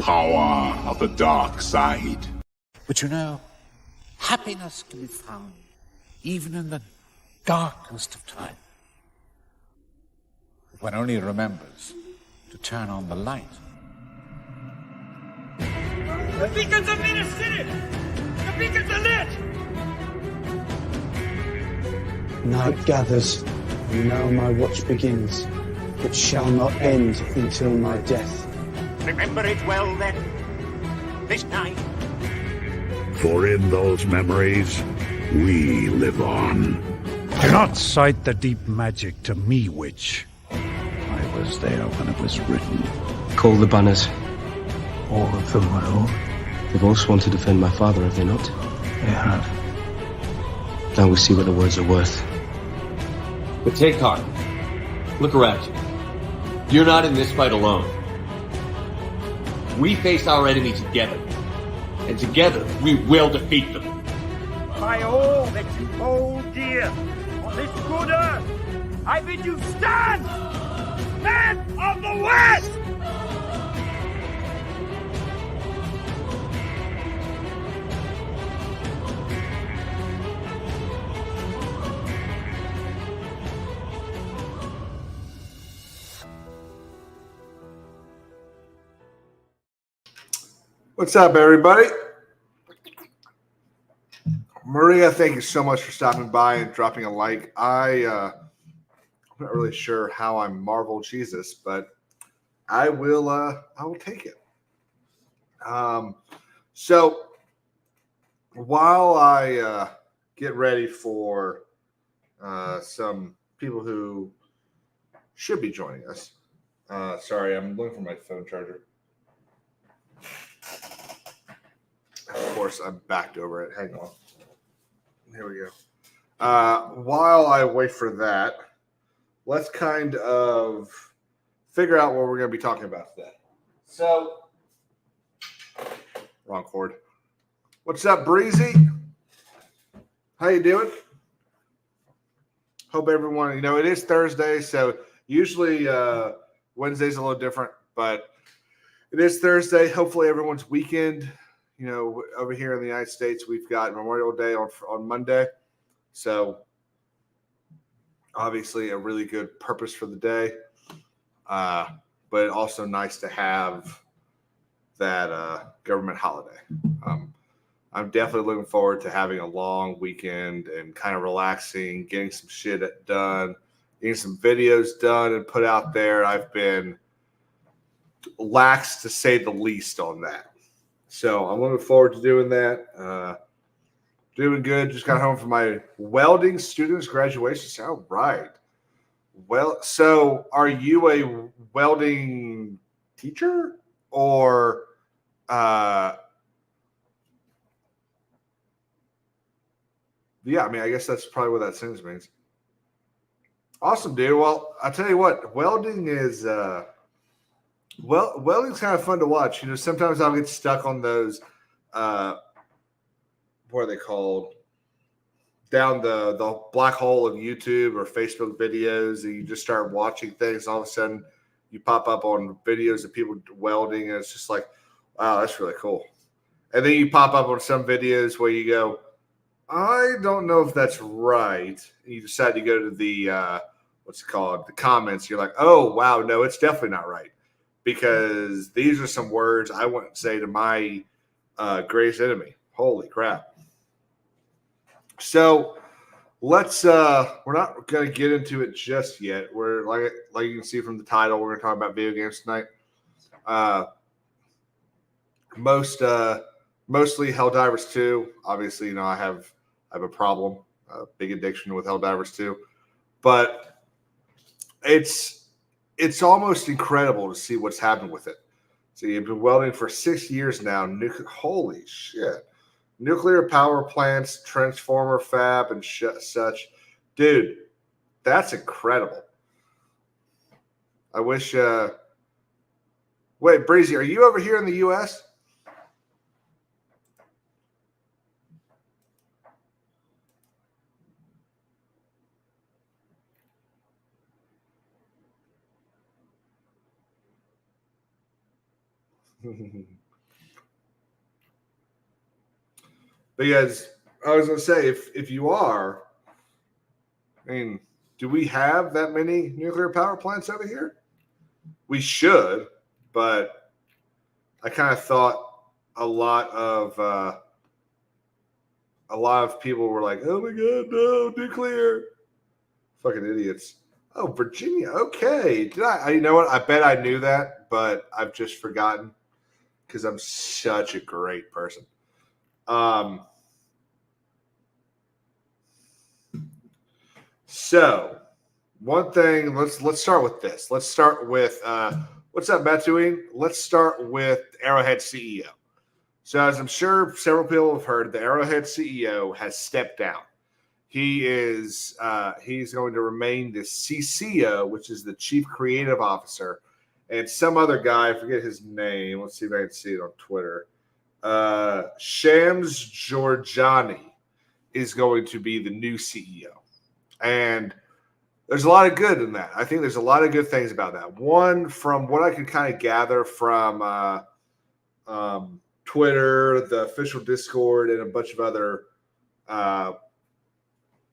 power of the dark side. But you know, happiness can be found even in the darkest of time. If one only remembers to turn on the light. The beacons have been ascended! The beacons are lit! Night gathers, and now my watch begins. It shall not end until my death. Remember it well, then, this night. For in those memories, we live on. Do not cite the deep magic to me, witch. I was there when it was written. Call the banners. All of them, my lord. They've all sworn to defend my father, have they not? They have. Now we'll see what the words are worth. But take heart. Look around you. You're not in this fight alone. We face our enemy together. And together, we will defeat them. By all that you hold dear on this good earth, I bid you stand! Men of the West! What's up, everybody? Maria, thank you so much for stopping by and dropping a like. I'm not really sure how I'm Marvel Jesus, but I will take it. So while I get ready for some people who should be joining us, sorry, I'm looking for my phone charger. Of course, I'm backed over it. Hang on. Here we go. While I wait for that, let's kind of figure out what we're going to be talking about today. So, wrong cord. What's up, Breezy? How you doing? Hope everyone, it is Thursday, so usually Wednesday's a little different, but it is Thursday. Hopefully everyone's weekend. Over here in the United States, we've got Memorial Day on Monday. So, obviously, a really good purpose for the day. But also nice to have that government holiday. I'm definitely looking forward to having a long weekend and kind of relaxing, getting some shit done, getting some videos done and put out there. I've been lax, to say the least, on that. So I'm looking forward to doing that. Doing good. Just got home from my welding students' graduation. All right. Well, so are you a welding teacher or yeah, I mean, I guess that's probably what that sentence means. Awesome, dude. Well, I'll tell you what, welding is welding's kind of fun to watch. Sometimes I'll get stuck on those what are they called? Down the black hole of YouTube or Facebook videos, and you just start watching things. All of a sudden, you pop up on videos of people welding, and it's just like, wow, that's really cool. And then you pop up on some videos where you go, I don't know if that's right. And you decide to go to the what's it called? The comments. You're like, oh wow, no, it's definitely not right. Because these are some words I wouldn't say to my greatest enemy. Holy crap. So let's we're not going to get into it just yet. We're like you can see from the title, we're going to talk about video games tonight. Mostly Helldivers 2. Obviously, I have a problem, a big addiction with Helldivers 2. But it's almost incredible to see what's happened with it. So you've been welding for 6 years now. Holy shit. Nuclear power plants, transformer fab, and such. Dude, that's incredible. I wish... Wait, Breezy, are you over here in the U.S.? Because I was going to say, if you are, I mean, do we have that many nuclear power plants over here? We should, but I kind of thought a lot of people were like, "Oh my God, no nuclear!" Fucking idiots. Oh, Virginia. Okay, did I? You know what? I bet I knew that, but I've just forgotten because I'm such a great person. So one thing, let's start with this. Let's start with what's up, Matsuine? Let's start with Arrowhead CEO. So as I'm sure several people have heard, the Arrowhead CEO has stepped down. He is he's going to remain the CCO, which is the Chief Creative Officer, and some other guy, I forget his name. Let's see if I can see it on Twitter. Shams Georgiani is going to be the new CEO. And there's a lot of good in that. I think there's a lot of good things about that. One, from what I could kind of gather from Twitter, the official Discord, and a bunch of other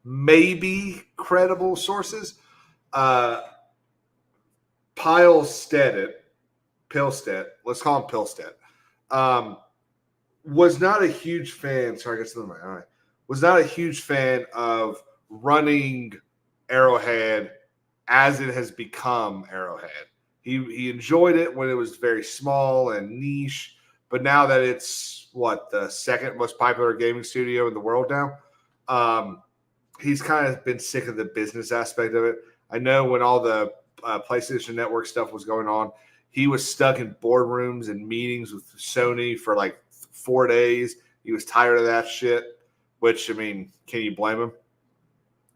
maybe credible sources, Pilstead, let's call him Pilstead, was not a huge fan. Sorry, I got something in my eye. Was not a huge fan of running Arrowhead as it has become Arrowhead. He enjoyed it when it was very small and niche, but now that it's the second most popular gaming studio in the world now, he's kind of been sick of the business aspect of it. I know when all the PlayStation Network stuff was going on, he was stuck in boardrooms and meetings with Sony for like 4 days. He was tired of that shit, which, I mean, can you blame him?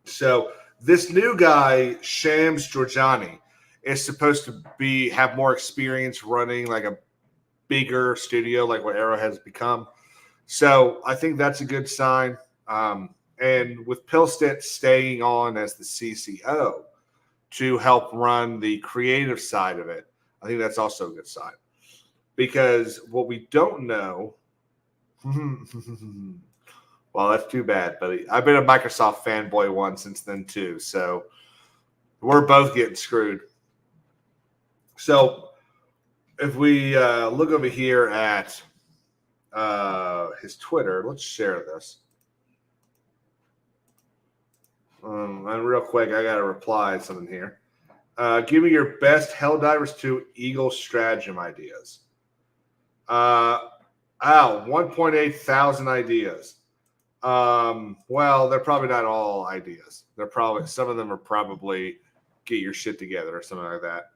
So this new guy, Shams Georgiani, is supposed to have more experience running like a bigger studio, like what Arrow has become. So I think that's a good sign. And with Pilstead staying on as the CCO to help run the creative side of it, I think that's also a good sign. Because what we don't know, well, that's too bad, buddy. I've been a Microsoft fanboy one since then too, so we're both getting screwed. So if we look over here at his Twitter, let's share this. And real quick, I got to reply to something here. Give me your best Helldivers 2 Eagle stratagem ideas. 1.8 thousand ideas. Well, they're probably not all ideas. They're probably, some of them are probably get your shit together or something like that.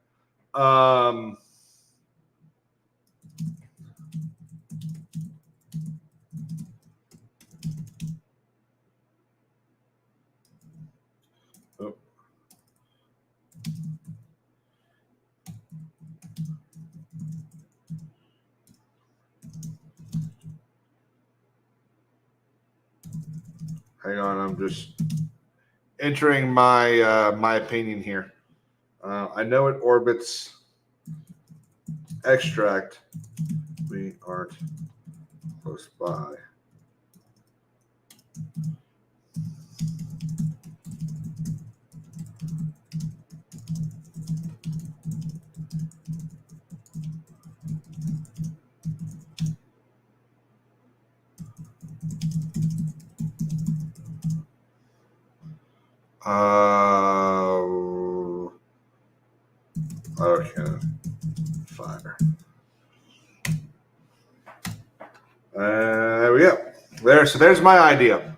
Hang on, I'm just entering my my opinion here. I know it orbits extract. We aren't close by. Okay. Fire. There we go. So there's my idea.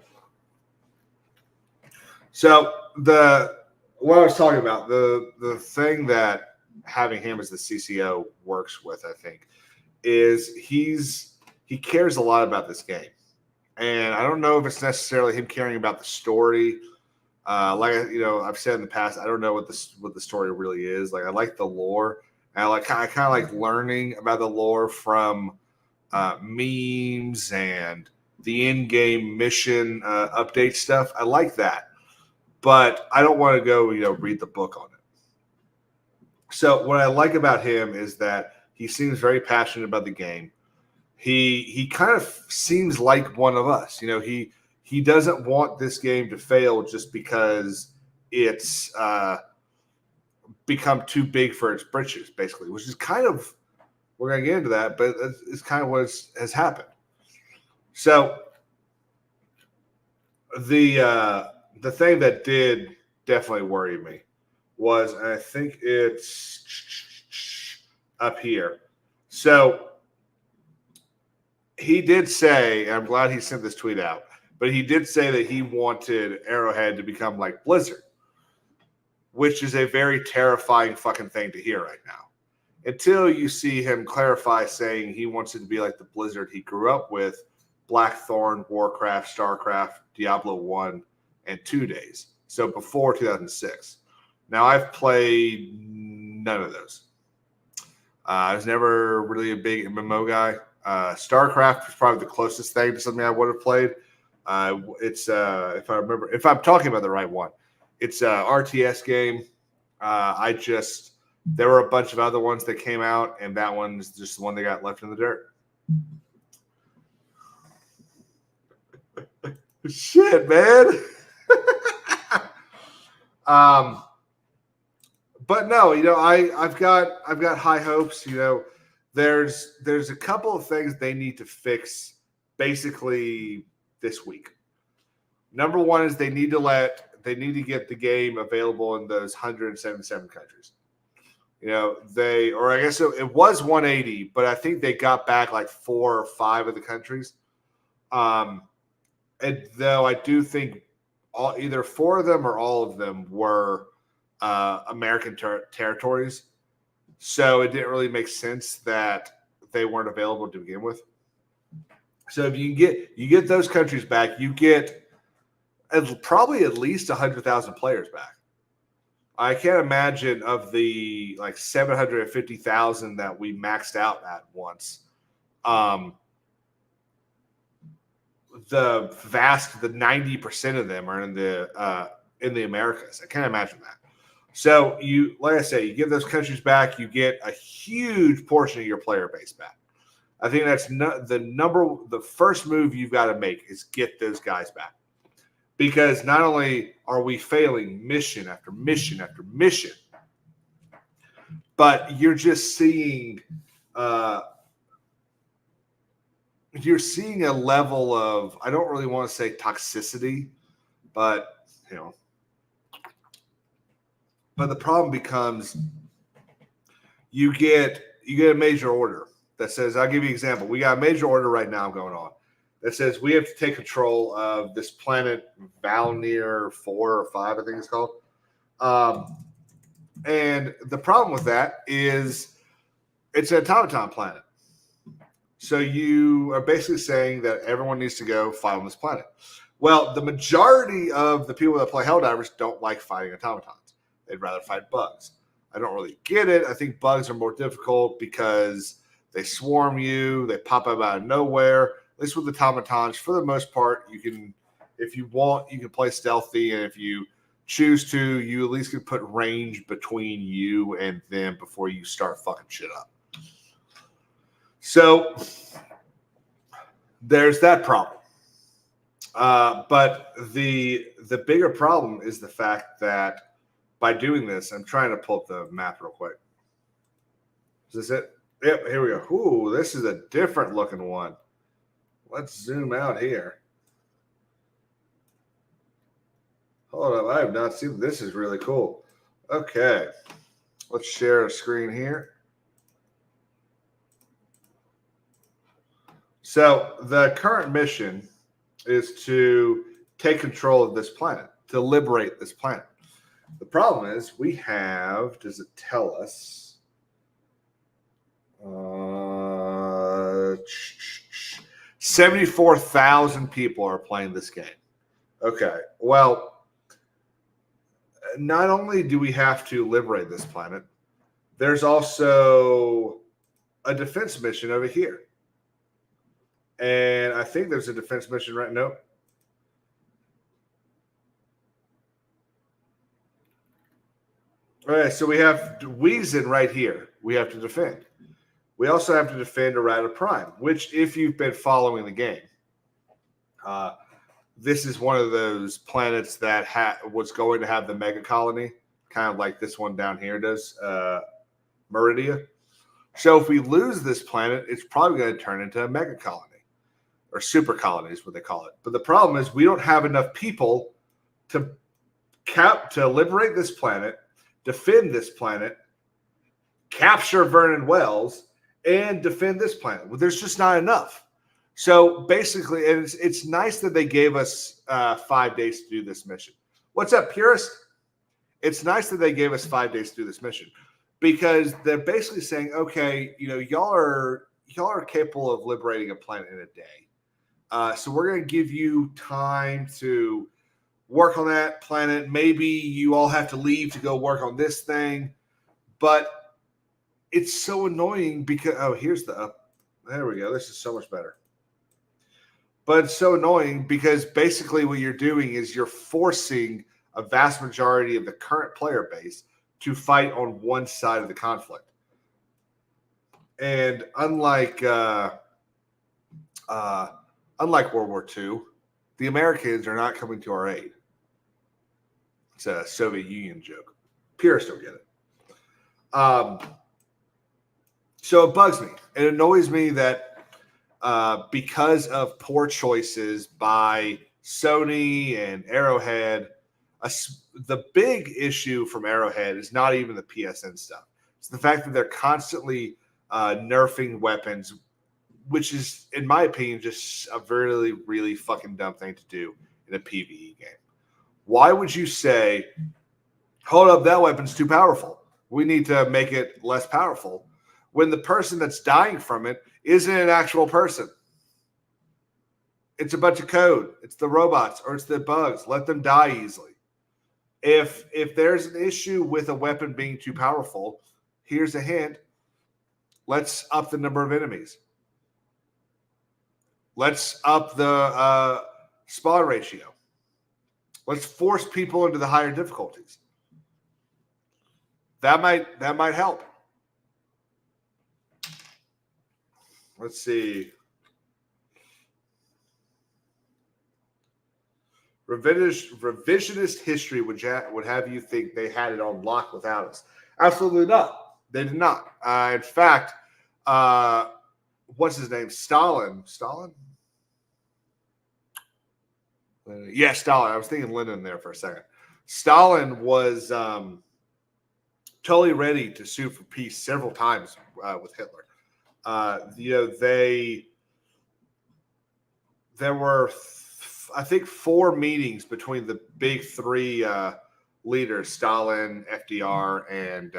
So what I was talking about, the thing that having him as the CCO works with, I think, is he cares a lot about this game. And I don't know if it's necessarily him caring about the story. I've said in the past, I don't know what the story really is. Like, I like the lore. And I kind of like learning about the lore from memes and the in-game mission update stuff. I like that, but I don't want to go read the book on it. So what I like about him is that He seems very passionate about the game. He kind of seems like one of us. You know, he doesn't want this game to fail just because it's become too big for its britches, basically, which is kind of, we're going to get into that, but it's kind of what has happened. So the thing that did definitely worry me was, and I think it's up here. So he did say, and I'm glad he sent this tweet out, but he did say that he wanted Arrowhead to become like Blizzard, which is a very terrifying fucking thing to hear right now. Until you see him clarify saying he wants it to be like the Blizzard he grew up with, Blackthorn, Warcraft, StarCraft, Diablo 1, and 2 days. So before 2006. Now, I've played none of those. I was never really a big MMO guy. StarCraft was probably the closest thing to something I would have played. It's if I remember, if I'm talking about the right one, it's a RTS game. There were a bunch of other ones that came out, and that one's just the one that got left in the dirt. Shit, man. But no, you know, I've got high hopes. You know, there's a couple of things they need to fix basically this week. Number one is they need to get the game available in those 177 countries. You know, I guess it was 180, but I think they got back like 4 or 5 of the countries. And though I do think either 4 of them or all of them were American territories, so it didn't really make sense that they weren't available to begin with. So if you get those countries back, you get probably at least 100,000 players back. I can't imagine of the like 750,000 that we maxed out at once. The 90% of them are in the Americas. I can't imagine that. So like I say, you give those countries back, you get a huge portion of your player base back. I think that's the first move you've got to make is get those guys back. Because not only are we failing mission after mission after mission, but you're just seeing a level of, I don't really want to say toxicity, but you know, but the problem becomes you get a major order that says, I'll give you an example. We got a major order right now going on that says we have to take control of this planet Valnir 4 or 5, I think it's called. And the problem with that is it's an automaton planet. So you are basically saying that everyone needs to go fight on this planet. Well, the majority of the people that play Helldivers don't like fighting automatons. They'd rather fight bugs. I don't really get it. I think bugs are more difficult because they swarm you. They pop up out of nowhere. At least with automatons, for the most part, you can, if you want, you can play stealthy. And if you choose to, you at least can put range between you and them before you start fucking shit up. So there's that problem. But the bigger problem is the fact that by doing this, I'm trying to pull up the map real quick. Is this it? Yep, here we go. Ooh, this is a different looking one. Let's zoom out here. Hold up, I have not seen this. Is really cool. Okay, let's share a screen here. So the current mission is to take control of this planet, to liberate this planet. The problem is we have, does it tell us? 74,000 people are playing this game. Okay, well, not only do we have to liberate this planet, there's also a defense mission over here. And I think there's a defense mission right now. All right, so we have Witan right here. We have to defend. We also have to defend Errata Prime, which, if you've been following the game, this is one of those planets that was going to have the mega colony, kind of like this one down here does, Meridia. So if we lose this planet, it's probably going to turn into a mega colony, or super colony is what they call it. But the problem is we don't have enough people to liberate this planet, defend this planet, capture Vernon Wells, and defend this planet. Well, there's just not enough. So basically, and it's nice that they gave us 5 days to do this mission. What's up, Purist? It's nice that they gave us 5 days to do this mission, because they're basically saying, okay, y'all are capable of liberating a planet in a day. So we're going to give you time to work on that planet. Maybe you all have to leave to go work on this thing, but it's so annoying because there we go. This is so much better. But it's so annoying because basically what you're doing is you're forcing a vast majority of the current player base to fight on one side of the conflict. And unlike World War II, the Americans are not coming to our aid. It's a Soviet Union joke. Purists don't get it. So it bugs me. It annoys me that because of poor choices by Sony and Arrowhead, the big issue from Arrowhead is not even the PSN stuff. It's the fact that they're constantly nerfing weapons, which is, in my opinion, just a really, really fucking dumb thing to do in a PvE game. Why would you say, hold up, that weapon's too powerful, we need to make it less powerful, when the person that's dying from it isn't an actual person? It's a bunch of code. It's the robots or it's the bugs. Let them die easily. If there's an issue with a weapon being too powerful, here's a hint. Let's up the number of enemies. Let's up the spawn ratio. Let's force people into the higher difficulties. That might help. Let's see. Revisionist history would have you think they had it on lock without us. Absolutely not. They did not. In fact, what's his name? Stalin? Yeah, Stalin. I was thinking Lenin there for a second. Stalin was totally ready to sue for peace several times with Hitler. There were, I think, 4 meetings between the big 3 leaders, Stalin, FDR, and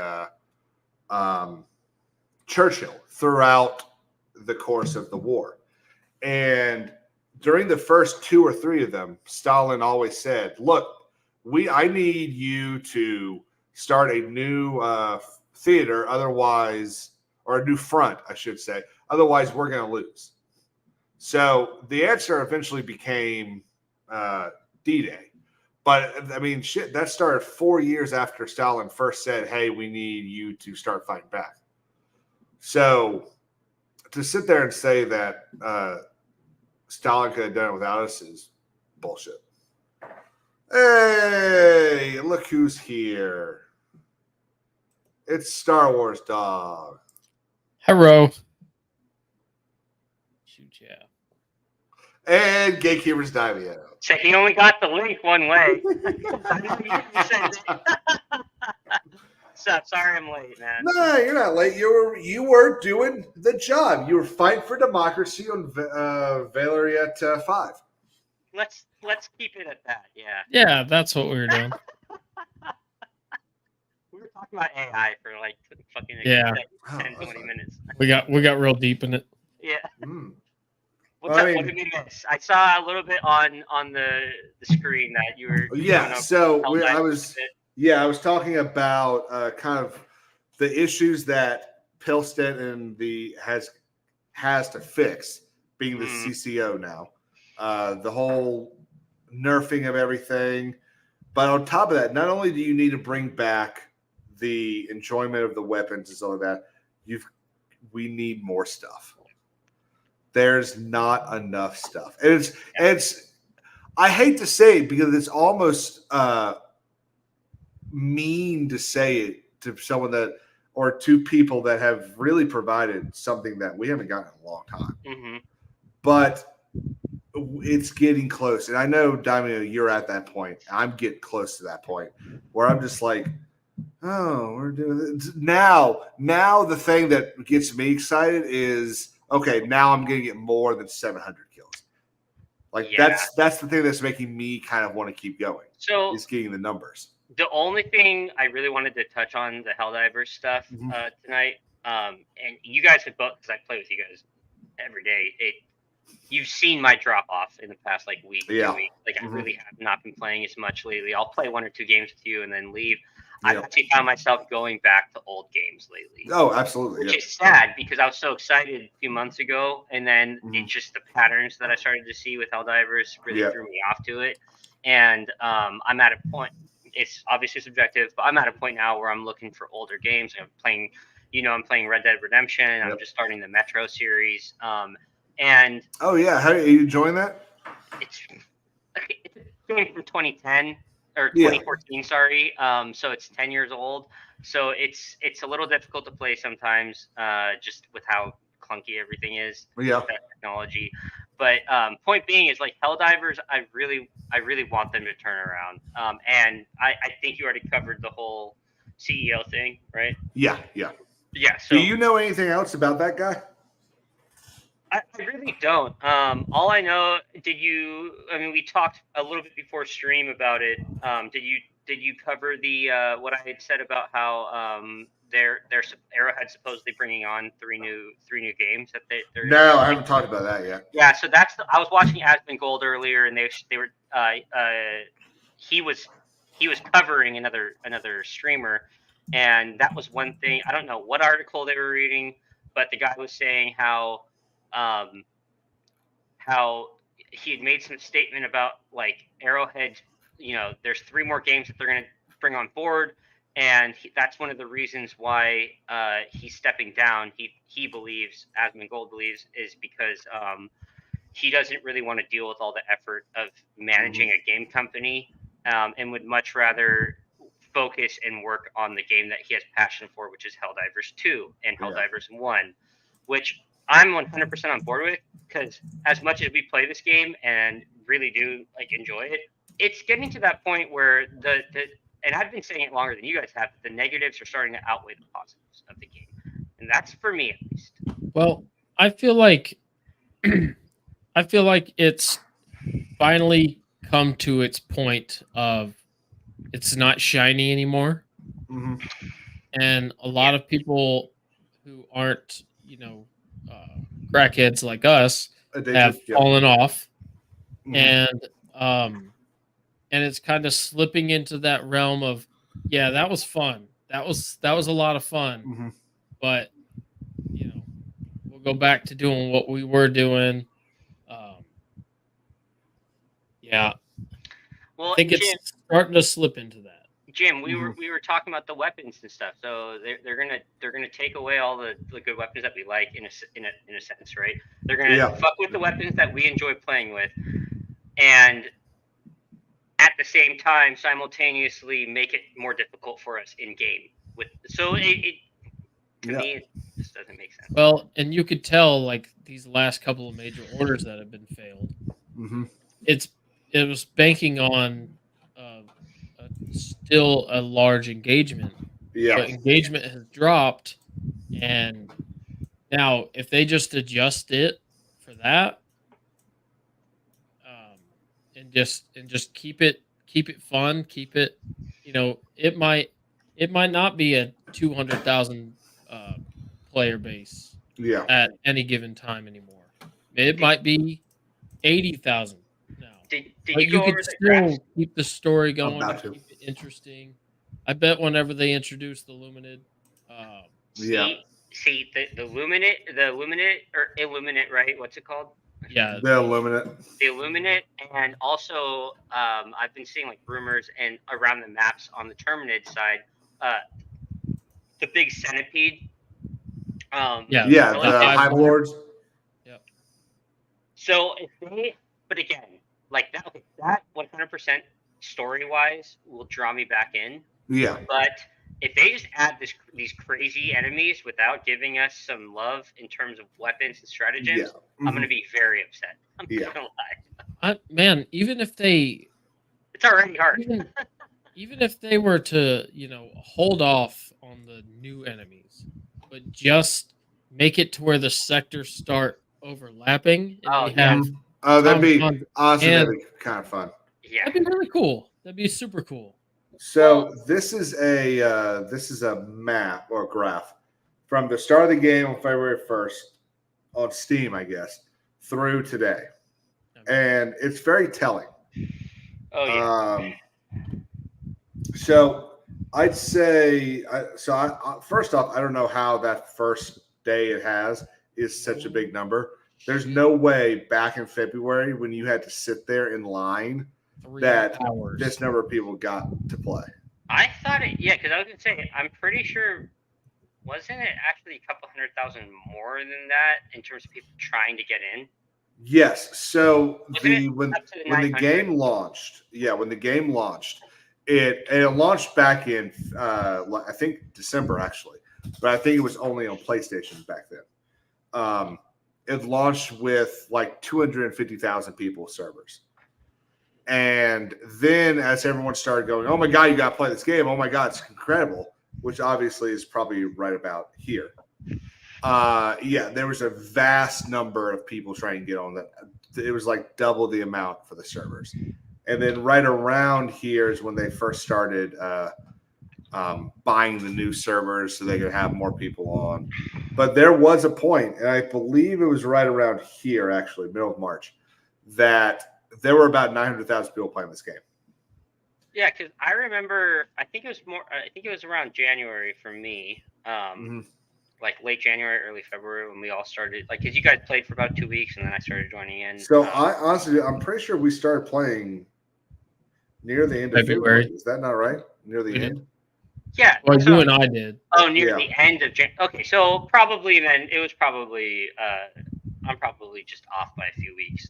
Churchill, throughout the course of the war. And during the first 2 or 3 of them, Stalin always said, look, I need you to start a new theater, otherwise, or a new front, I should say. Otherwise, we're going to lose. So the answer eventually became D-Day. But, I mean, shit, that started 4 years after Stalin first said, hey, we need you to start fighting back. So to sit there and say that Stalin could have done it without us is bullshit. Hey, look who's here. It's Star Wars Dog. Hello. Shoot, yeah. And Gatekeeper's Diving. So he only got the link one way. So sorry I'm late, man. No, you're not late. You were doing the job. You were fighting for democracy on Valeriet 5. Let's keep it at that. Yeah. Yeah, that's what we were doing. We were talking about AI for like fucking 10, 20 minutes. We got real deep in it. Yeah. Mm. What's up? What did we miss? I saw a little bit on the screen that you were. Yeah. So I was talking about kind of the issues that Pilstead and has to fix, being the CCO now. The whole nerfing of everything. But on top of that, not only do you need to bring back the enjoyment of the weapons and all of that, we need more stuff. There's not enough stuff. And it's I hate to say it because it's almost mean to say it to someone that or to people that have really provided something that we haven't gotten in a long time. Mm-hmm. But it's getting close. And I know, Damien, you're at that point. I'm getting close to that point where I'm just like, oh, we're doing this. Now the thing that gets me excited is, okay, now I'm going to get more than 700 kills. Like, that's the thing that's making me kind of want to keep going. So is getting the numbers. The only thing I really wanted to touch on the Helldivers stuff tonight, and you guys have both, because I play with you guys every day. You've seen my drop off in the past week, 2 weeks. I really have not been playing as much lately. I'll play 1 or 2 games with you and then leave. I've actually found myself going back to old games lately. Oh, absolutely. Which is sad because I was so excited a few months ago, and then it's just the patterns that I started to see with Helldivers really threw me off to it. And I'm at a point. It's obviously subjective, but I'm at a point now where I'm looking for older games. I'm playing Red Dead Redemption. I'm just starting the Metro series. And how are you enjoying that? It's a game from 2010 or 2014. Sorry. So it's 10 years old. So it's a little difficult to play sometimes, just with how clunky everything is. Yeah. With that technology. But point being is Helldivers, I really want them to turn around. And I think you already covered the whole CEO thing, right? Yeah. So do you know anything else about that guy? I really don't. All I know, we talked a little bit before stream about it. Did you cover the what I had said about how they're Arrowhead supposedly bringing on three new games that they're No, I haven't talked about that yet. Yeah, so I was watching Asmongold earlier, and they were he was covering another streamer, and that was one thing. I don't know what article they were reading, but the guy was saying how he had made some statement about Arrowhead. There's 3 more games that they're going to bring on board. And that's one of the reasons why he's stepping down. He believes, Asmongold believes, is because he doesn't really want to deal with all the effort of managing a game company, and would much rather focus and work on the game that he has passion for, which is Helldivers 2 and Helldivers 1, which I'm 100% on board with, because as much as we play this game and really do enjoy it, it's getting to that point where and I've been saying it longer than you guys have, the negatives are starting to outweigh the positives of the game. And that's for me, at least. Well, I feel like it's finally come to its point of it's not shiny anymore. Mm-hmm. And a lot of people who aren't, crackheads like us have fallen off. Mm-hmm. And it's kind of slipping into that realm of, that was fun. That was a lot of fun. Mm-hmm. But we'll go back to doing what we were doing. Well, I think it's starting to slip into that. Jim, we were talking about the weapons and stuff. So they're gonna take away all the good weapons that we like in a sense, right? They're gonna fuck with the weapons that we enjoy playing with, and at the same time, simultaneously make it more difficult for us in game. To me, it just doesn't make sense. Well, and you could tell these last couple of major orders that have been failed. Mm-hmm. It was banking on still a large engagement. Yeah, but engagement has dropped, and now if they just adjust it for that. And just keep it fun, keep it, it might not be a 200,000 player base at any given time anymore. It might be 80,000 now. But you could still keep the story going, keep it interesting. I bet whenever they introduce the Luminid, see the Luminid or Illuminate, right? What's it called? Yeah, the Illuminate. The Illuminate, and also I've been seeing rumors and around the maps on the Terminid side, the big centipede The Hive Lords. Yep. So if they, but again, like that 100% story-wise will draw me back in. Yeah. But if they just add these crazy enemies without giving us some love in terms of weapons and stratagems, I'm going to be very upset. I'm not going to lie. Man, even if they... It's already hard. Even if they were to, hold off on the new enemies, but just make it to where the sectors start overlapping and we have... that'd be awesome. That'd be kind of fun. Yeah. That'd be really cool. That'd be super cool. So this is a map or graph from the start of the game on February 1st on Steam, I guess, through today, and it's very telling. Oh yeah. So I'd say first off, I don't know how that first day it has is such a big number. There's no way back in February when you had to sit there in line that this number of people got to play. I thought because I was going to say, I'm pretty sure, wasn't it actually a couple 100,000 more than that in terms of people trying to get in? Yes. So when the game launched, it launched back in I think December actually, but I think it was only on PlayStation back then. It launched with like 250,000 people servers. And then as everyone started going, oh my God, you got to play this game. Oh my God, it's incredible, which obviously is probably right about here. There was a vast number of people trying to get on that. It was like double the amount for the servers. And then right around here is when they first started buying the new servers so they could have more people on. But there was a point, and I believe it was right around here, actually, middle of March, that there were about 900,000 people playing this game. Yeah, because I remember, I think it was around January for me, like late January, early February when we all started, like, because you guys played for about 2 weeks and then I started joining in. So I'm pretty sure we started playing near the end of February. Is that not right? Near the end? Yeah. Well, you and I did. Oh, near the end of January. Okay, so probably then, it was probably, I'm probably just off by a few weeks.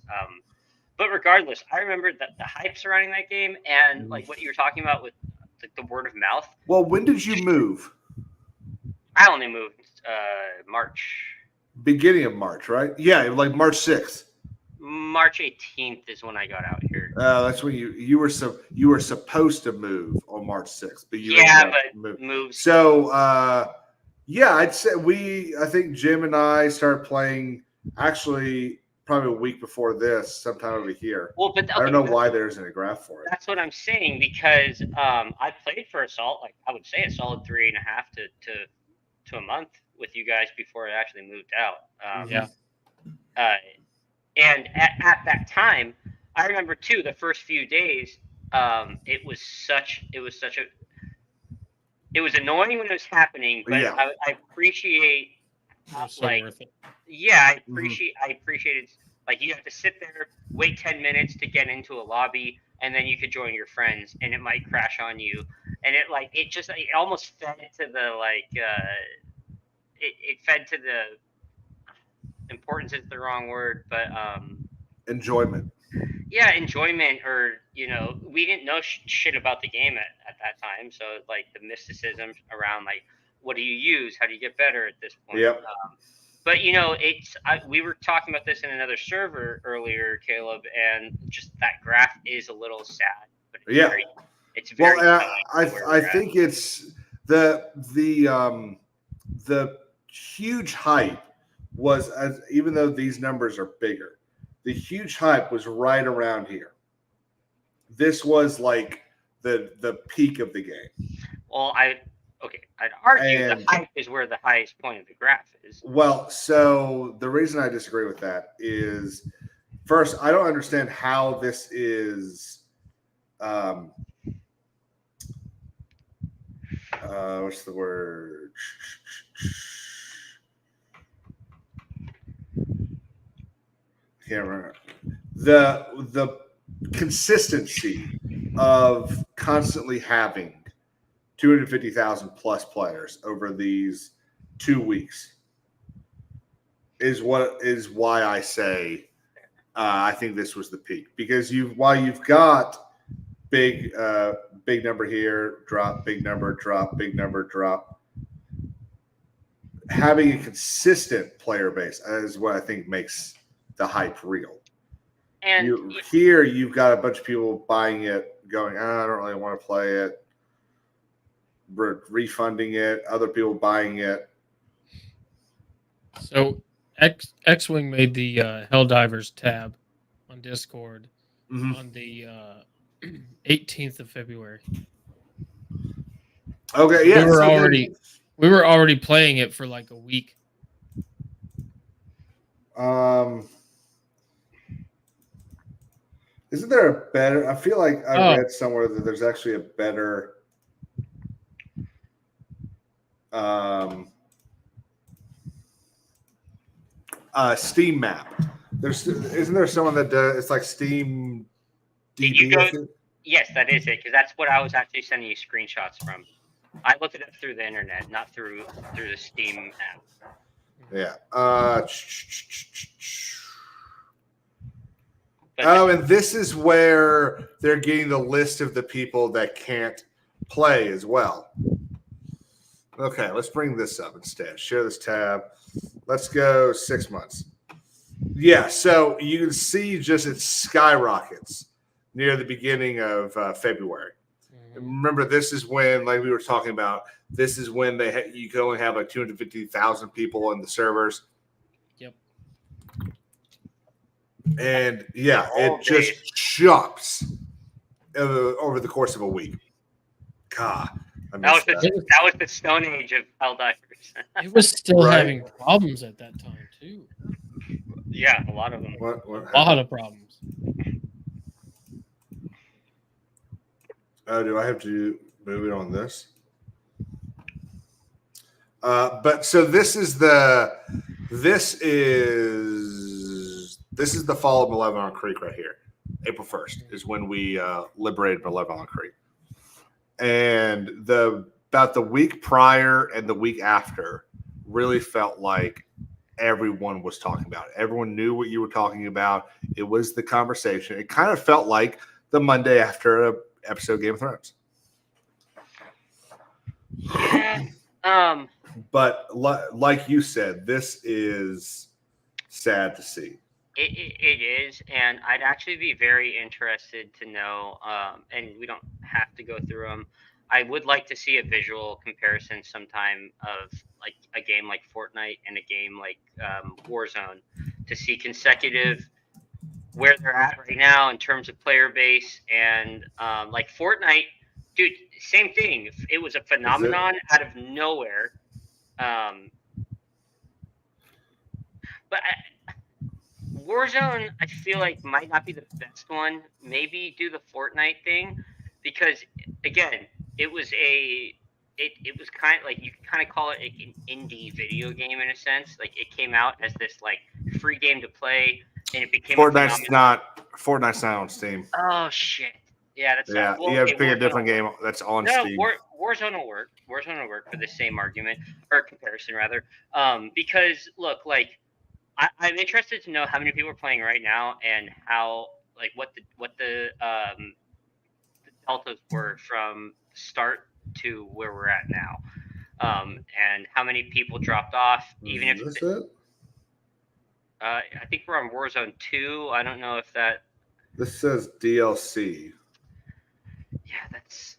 But regardless, I remember that the hype surrounding that game and like what you were talking about with the word of mouth. Well, when did you move? I only moved March. Beginning of March, right? Yeah, like March 6th. March 18th is when I got out here. That's when you were supposed to move on March 6th, but you moved. So I'd say I think Jim and I started playing actually probably a week before this, sometime over here. Well, but I don't know why there isn't a graph for it. That's what I'm saying, because I played for Assault, like I would say a solid 3.5 to a month with you guys before I actually moved out. And at that time, I remember too the first few days. It was annoying when it was happening, but I appreciate. I appreciated, like, you have to sit there, wait 10 minutes to get into a lobby, and then you could join your friends, and it might crash on you, and it almost fed to the it fed to the importance is the wrong word, but enjoyment. Yeah, enjoyment, or we didn't know shit about the game at that time, so like the mysticism around like, what do you use? How do you get better at this point? Yep. But we were talking about this in another server earlier, Caleb, and just that graph is a little sad. But it's very. Well, I think it's the huge hype was, even though these numbers are bigger, the huge hype was right around here. This was like the peak of the game. Well, I'd argue the hype is where the highest point of the graph is. Well, so the reason I disagree with that is, first, I don't understand how this is what's the word? Can't remember. The consistency of constantly having 250,000 plus players over these 2 weeks is why I say I think this was the peak, because while you've got big number here, drop, big number, drop, big number, drop. Having a consistent player base is what I think makes the hype real. And you've got a bunch of people buying it, going, I don't really want to play it, refunding it, other people buying it. So X-Wing made the Helldivers tab on Discord on the 18th of February. Okay, yeah. We were already playing it for like a week. Isn't there a better? I feel like I read somewhere that there's actually a better Steam map. Isn't there someone that does? It's like Steam. Did you go? Yes, that is it, because that's what I was actually sending you screenshots from. I looked it up through the internet, not through the Steam app. Yeah. And this is where they're getting the list of the people that can't play as well. Okay, let's bring this up instead. Share this tab. Let's go 6 months. Yeah, so you can see just it skyrockets near the beginning of February. Remember, this is when, like we were talking about, this is when you can only have like 250,000 people in the servers. Yep. And yeah, it just jumps over the course of a week. God, that was the Stone Age of Helldivers. It was still having problems at that time too. Yeah, a lot of them. A lot of problems. Do I have to move it on this? But so this is the fall of Malevelon Creek right here. April 1st is when we liberated Malevelon Creek, and about the week prior and the week after really felt like everyone was talking about it. Everyone knew what you were talking about. It was the conversation. It kind of felt like the Monday after a episode of Game of Thrones. Yeah. But like you said, this is sad to see. It is, and I'd actually be very interested to know, and we don't have to go through them. I would like to see a visual comparison sometime of like a game like Fortnite and a game like Warzone to see consecutive where they're at right now in terms of player base. And like Fortnite, dude, same thing. It was a phenomenon out of nowhere. But Warzone, I feel like might not be the best one. Maybe do the Fortnite thing, because again, it was kind of like, you can kind of call it an indie video game in a sense. Like it came out as this like free game to play, and it became Fortnite's not on Steam. Oh shit! Yeah, that's you have to pick a different game that's on Steam. Warzone will work. Warzone will work for the same argument or comparison rather. Because look, like I'm interested to know how many people are playing right now and how like what the deltas were from start to where we're at now, and how many people dropped off. Even if I think we're on Warzone 2. I don't know if that. This says DLC. Yeah, that's.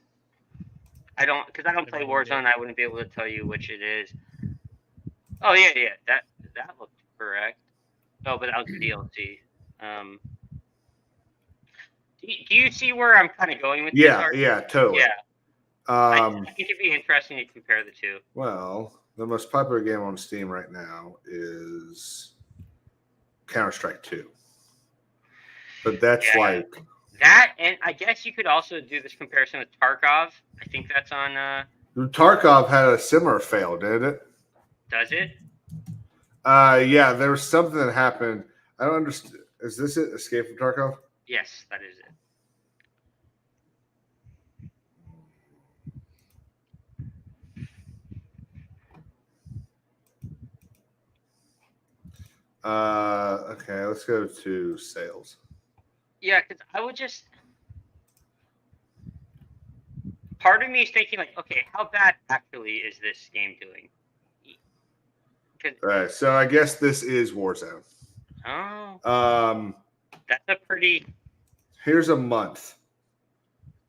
I don't play Warzone. I wouldn't be able to tell you which it is. Oh yeah, that looked correct. Oh, but that was DLC. Do you see where I'm kind of going with this? Yeah, totally. Yeah. I think it'd be interesting to compare the two. Well, the most popular game on Steam right now is Counter-Strike 2. But that's like that, and I guess you could also do this comparison with Tarkov. I think that's on. Tarkov had a similar fail, did it? Does it? Yeah, there was something that happened. I don't understand. Is this it? Escape from Tarkov? Yes, that is it. Okay, let's go to sales. Yeah, because I would just. Part of me is thinking like, okay, how bad actually is this game doing? All right, so I guess this is Warzone. Oh. That's a pretty. Here's a month.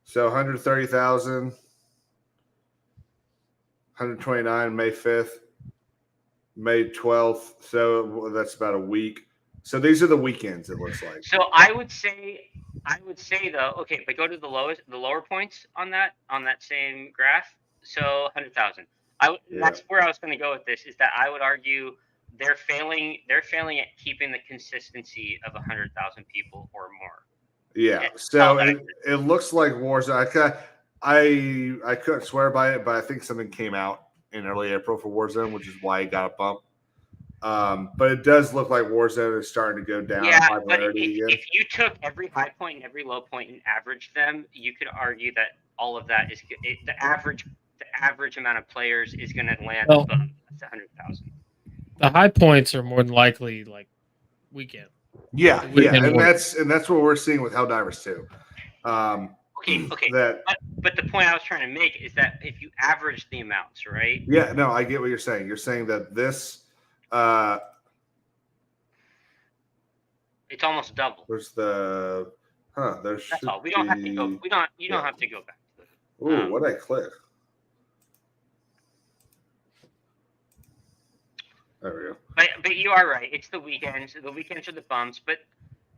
So 130,000, 129 May 5th, May 12th. So that's about a week. So these are the weekends. It looks like. So I would say though, okay, but go to the lower points on that same graph. So 100,000. That's where I was going to go with this. Is that I would argue they're failing at keeping the consistency of 100,000 people or more. Yeah. So it looks like Warzone. I couldn't swear by it, but I think something came out in early April for Warzone, which is why it got a bump. But it does look like Warzone is starting to go down. Yeah, but if you took every high point and every low point and averaged them, you could argue that all of that is the average amount of players is going to land above 100,000. The high points are more than likely like weekend. Yeah, and that's what we're seeing with Helldivers too. Okay. But the point I was trying to make is that if you average the amounts, right? Yeah, no, I get what you're saying. You're saying that this. It's almost double. There's the there's. That's all. We don't have to go. We don't. You don't have to go back to it. Ooh, what did I click? There we go. But you are right. It's the weekends. The weekends are the bumps. But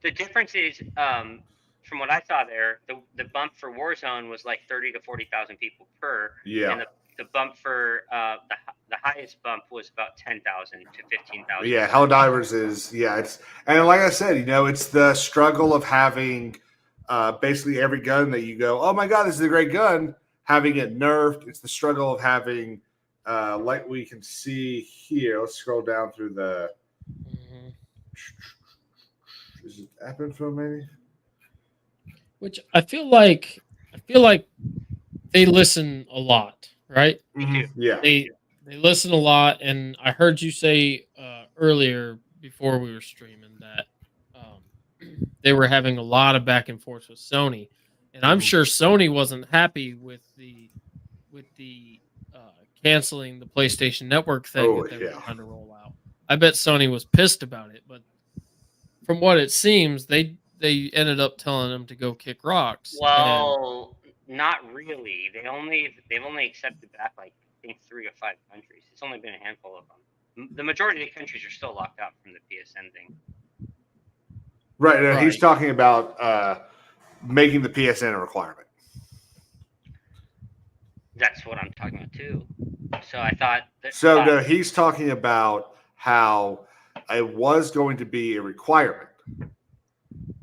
the difference is, from what I saw there, the bump for Warzone was like 30 to 40,000 people per. Yeah. And the bump for the highest bump was about 10,000 to 15,000. Yeah, Helldivers is it's and like I said, it's the struggle of having basically every gun that you go, oh my god, this is a great gun, having it nerfed. It's the struggle of having like we can see here. Let's scroll down through the. Is it app info maybe? Which I feel like they listen a lot, right? Mm-hmm. Yeah. They listen a lot, and I heard you say earlier before we were streaming that they were having a lot of back and forth with Sony, and I'm sure Sony wasn't happy with the canceling the PlayStation Network thing that they were trying to roll out. I bet Sony was pissed about it, but from what it seems, they ended up telling them to go kick rocks. Well, not really. They've only accepted back like I think 3 or 5 countries. It's only been a handful of them. The majority of the countries are still locked out from the PSN thing. Right. He's talking about making the PSN a requirement. That's what I'm talking about too. So I thought. No, he's talking about how it was going to be a requirement,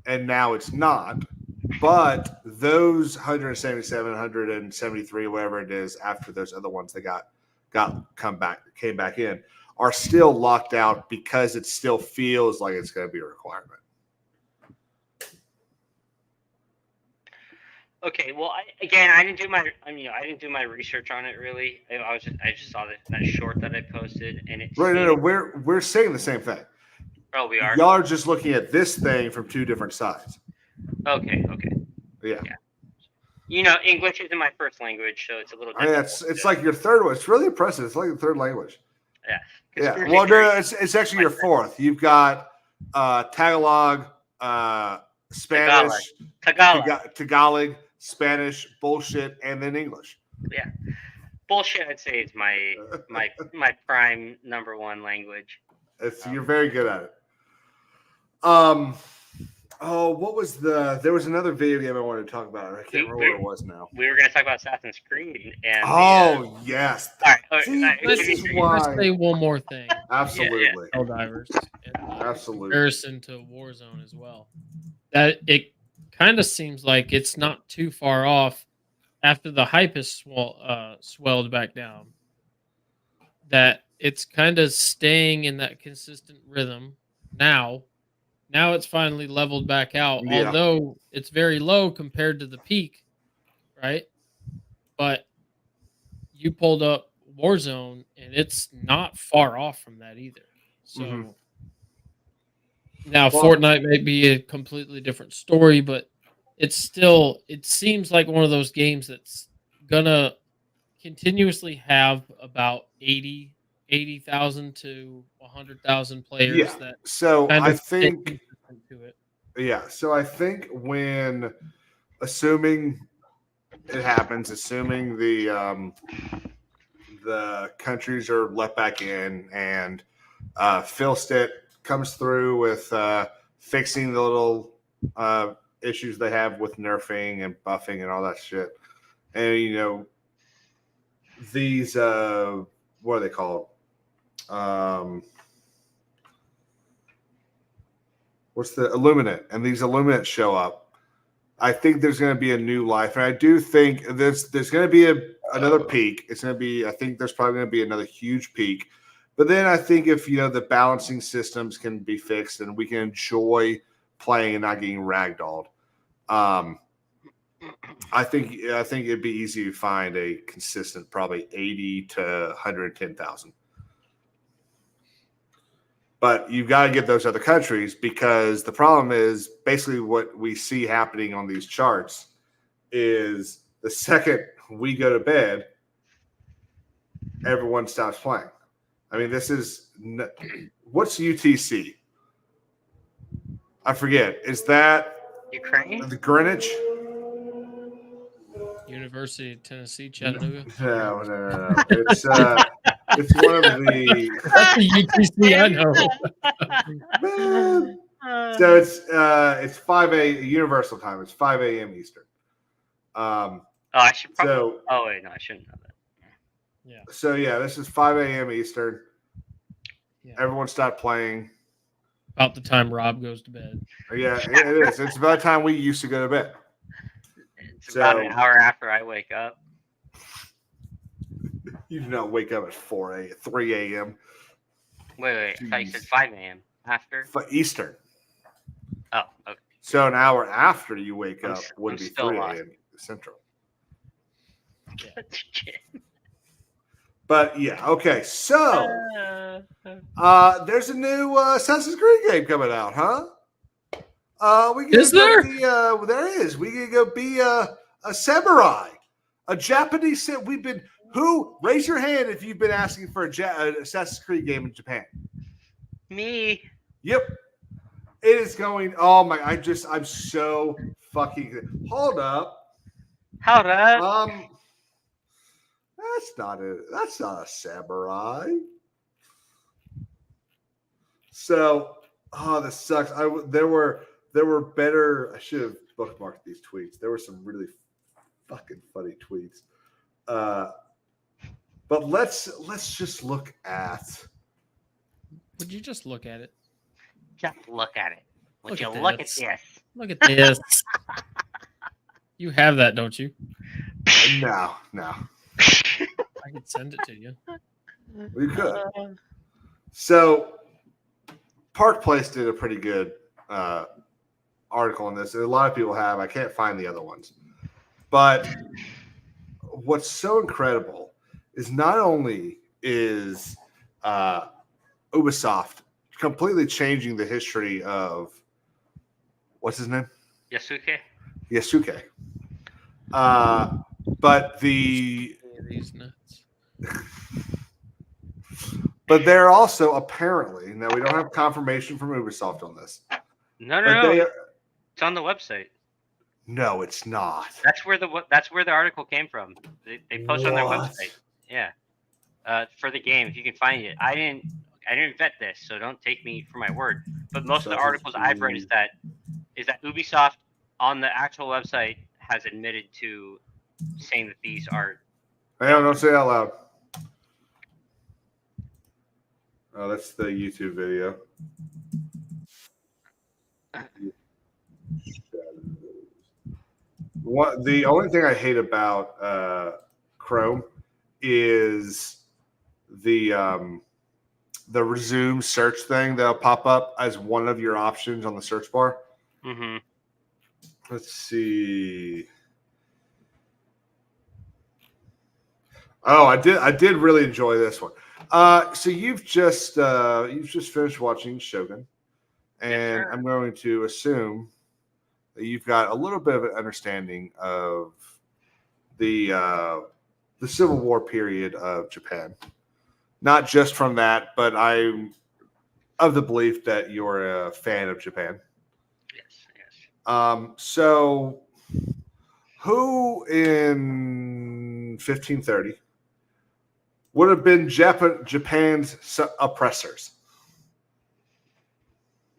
and now it's not. But those 177, 173, whatever it is, after those other ones that came back in, are still locked out because it still feels like it's going to be a requirement. Okay, well, I didn't do my research on it really. I just saw that short that I posted, and it's right. No, we're saying the same thing. Oh, we are. Y'all are just looking at this thing from 2 different sides. Okay. Yeah. English isn't my first language, so it's a little different. It's like your third one. It's really impressive. It's like your third language. Yeah. Yeah. Well, no, it's actually your fourth. You've got Tagalog, Spanish, Tagalog, Spanish, bullshit, and then English. Yeah. Bullshit, I'd say, is my prime number 1 language. You're very good at it. What was there was another video game I wanted to talk about. I can't remember what it was now. We were going to talk about Assassin's Creed. And yes. All right. Let's say one more thing. Absolutely. Helldivers. Absolutely. Comparison to Warzone as well. That it kind of seems like it's not too far off after the hype is swelled back down. That it's kind of staying in that consistent rhythm now. Now it's finally leveled back out, although it's very low compared to the peak, right? But you pulled up Warzone, and it's not far off from that either. So Now, Fortnite may be a completely different story, but it seems like one of those games that's gonna continuously have about 80,000 to 100,000 players. Yeah. That So kind I of stay think, consistent to it. yeah. So I think assuming it happens, assuming the countries are let back in and Phil Stitt comes through with fixing the little issues they have with nerfing and buffing and all that shit. And, you know, these, what are they called? What's the Illuminate? And these Illuminate show up. I think there's going to be a new life. And I do think there's going to be another peak. It's going to be, I think there's probably going to be another huge peak. But then I think if, you know, the balancing systems can be fixed and we can enjoy playing and not getting ragdolled, I think it'd be easy to find a consistent, probably 80 to 110,000. But you've got to get those other countries, because the problem is basically what we see happening on these charts is the second we go to bed, everyone stops playing. I mean, this is what's UTC? I forget. Is that Ukraine? The Greenwich? University of Tennessee, Chattanooga. No. It's one of the. That's the UTC I know. So it's 5 a.m. Universal time. It's 5 a.m. Eastern. I should probably. Oh wait, no, I shouldn't know that. Yeah. So yeah, this is 5 a.m. Eastern. Yeah. Everyone stopped playing. About the time Rob goes to bed. Yeah, it is. It's about the time we used to go to bed. It's about an hour after I wake up. You do not wake up at 3 a.m. Wait. I thought you said 5 a.m. after? Eastern. Oh, okay. So an hour after you wake up would be 3 a.m. Central. Yeah. But yeah, okay. So there's a new Assassin's Creed game coming out, huh? Is there? There is. We can go be a samurai, a Japanese. Raise your hand if you've been asking for an Assassin's Creed game in Japan. Me. Yep. It is going. Oh my! I'm so fucking. Hold up. Hold up. That's not a samurai. So, this sucks. There were better. I should have bookmarked these tweets. There were some really fucking funny tweets. But let's just look at. Would you just look at it? Just look at it. Would you look look at this. this? Look at this. You have that, don't you? No. I could send it to you. We could. So, Park Place did a pretty good article on this. A lot of people have. I can't find the other ones. But what's so incredible is not only is Ubisoft completely changing the history of what's his name? Yasuke. But these nuts. But they're also apparently, now we don't have confirmation from Ubisoft on this. No. It's on the website. No, it's not. That's where the article came from. They post on their website. Yeah. For the game, if you can find it. I didn't vet this, so don't take me for my word. But most of the articles I've read is that Ubisoft on the actual website has admitted to saying that these are. Hang on, don't say it out loud. Oh, that's the YouTube video. The only thing I hate about Chrome is the resume search thing that'll pop up as one of your options on the search bar. Mm-hmm. Let's see. Oh, I did really enjoy this one. So you've just finished watching Shogun, And I'm going to assume that you've got a little bit of an understanding of the Civil War period of Japan. Not just from that, but I'm of the belief that you're a fan of Japan. Yes. So who in 1530 would have been Japan's oppressors?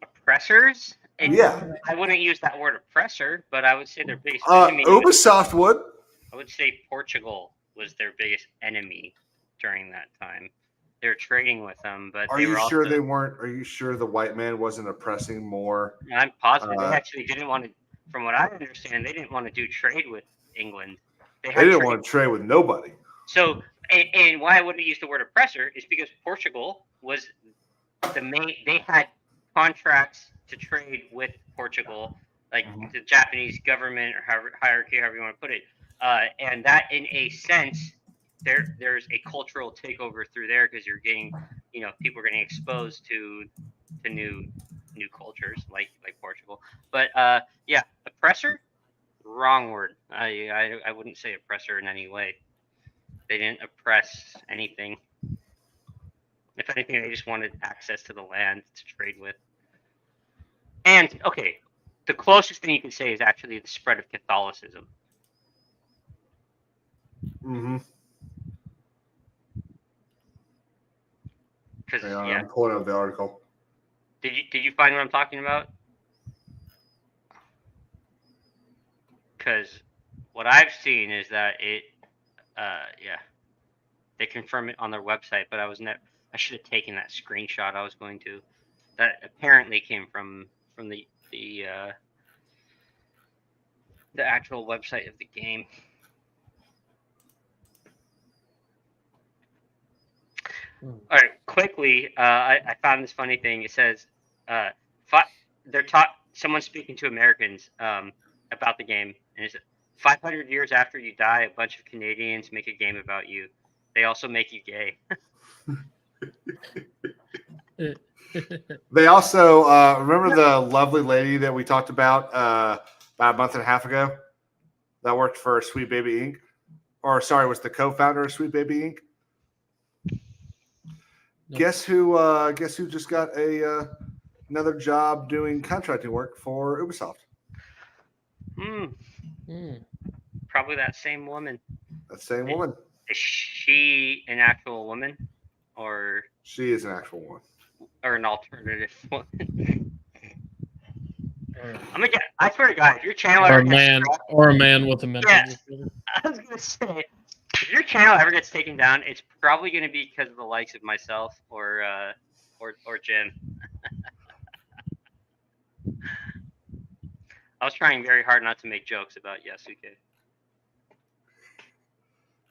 Oppressors? Yeah. I wouldn't use that word oppressor, but I would say their biggest enemy. Ubisoft would. I would say Portugal was their biggest enemy during that time. They were trading with them, but Are you sure they weren't? Are you sure the white man wasn't oppressing more? I'm positive they actually didn't want to. From what I understand, they didn't want to do trade with England. They didn't want to trade with nobody. So, and why I wouldn't use the word oppressor is because Portugal was the main. They had contracts to trade with Portugal, like the Japanese government or hierarchy, however you want to put it, and that, in a sense, there's a cultural takeover through there because you're getting, people are getting exposed to new cultures like Portugal. But yeah, oppressor, wrong word. I wouldn't say oppressor in any way. They didn't oppress anything. If anything, they just wanted access to the land to trade with. And okay, the closest thing you can say is actually the spread of Catholicism. Mm-hmm. Because I'm pulling up the article. Did you find what I'm talking about? Because what I've seen is that they confirm it on their website, but I should have taken that screenshot. I was going to. That apparently came from the actual website of the game. All right, quickly, I found this funny thing. It says they're taught someone speaking to Americans about the game, and it says 500 years after you die, a bunch of Canadians make a game about you. They also make you gay. They also remember the lovely lady that we talked about a month and a half ago that worked for Sweet Baby Inc. Or sorry, was the co-founder of Sweet Baby Inc. Nope. Guess who just got another job doing contracting work for Ubisoft? Probably that same woman. That same woman. Is she an actual woman, or she is an actual one, or an alternative woman? I swear to God, if your channel or a man with a mental disorder. I was gonna say, if your channel ever gets taken down, it's probably gonna be because of the likes of myself or Jim. I was trying very hard not to make jokes about Yasuke.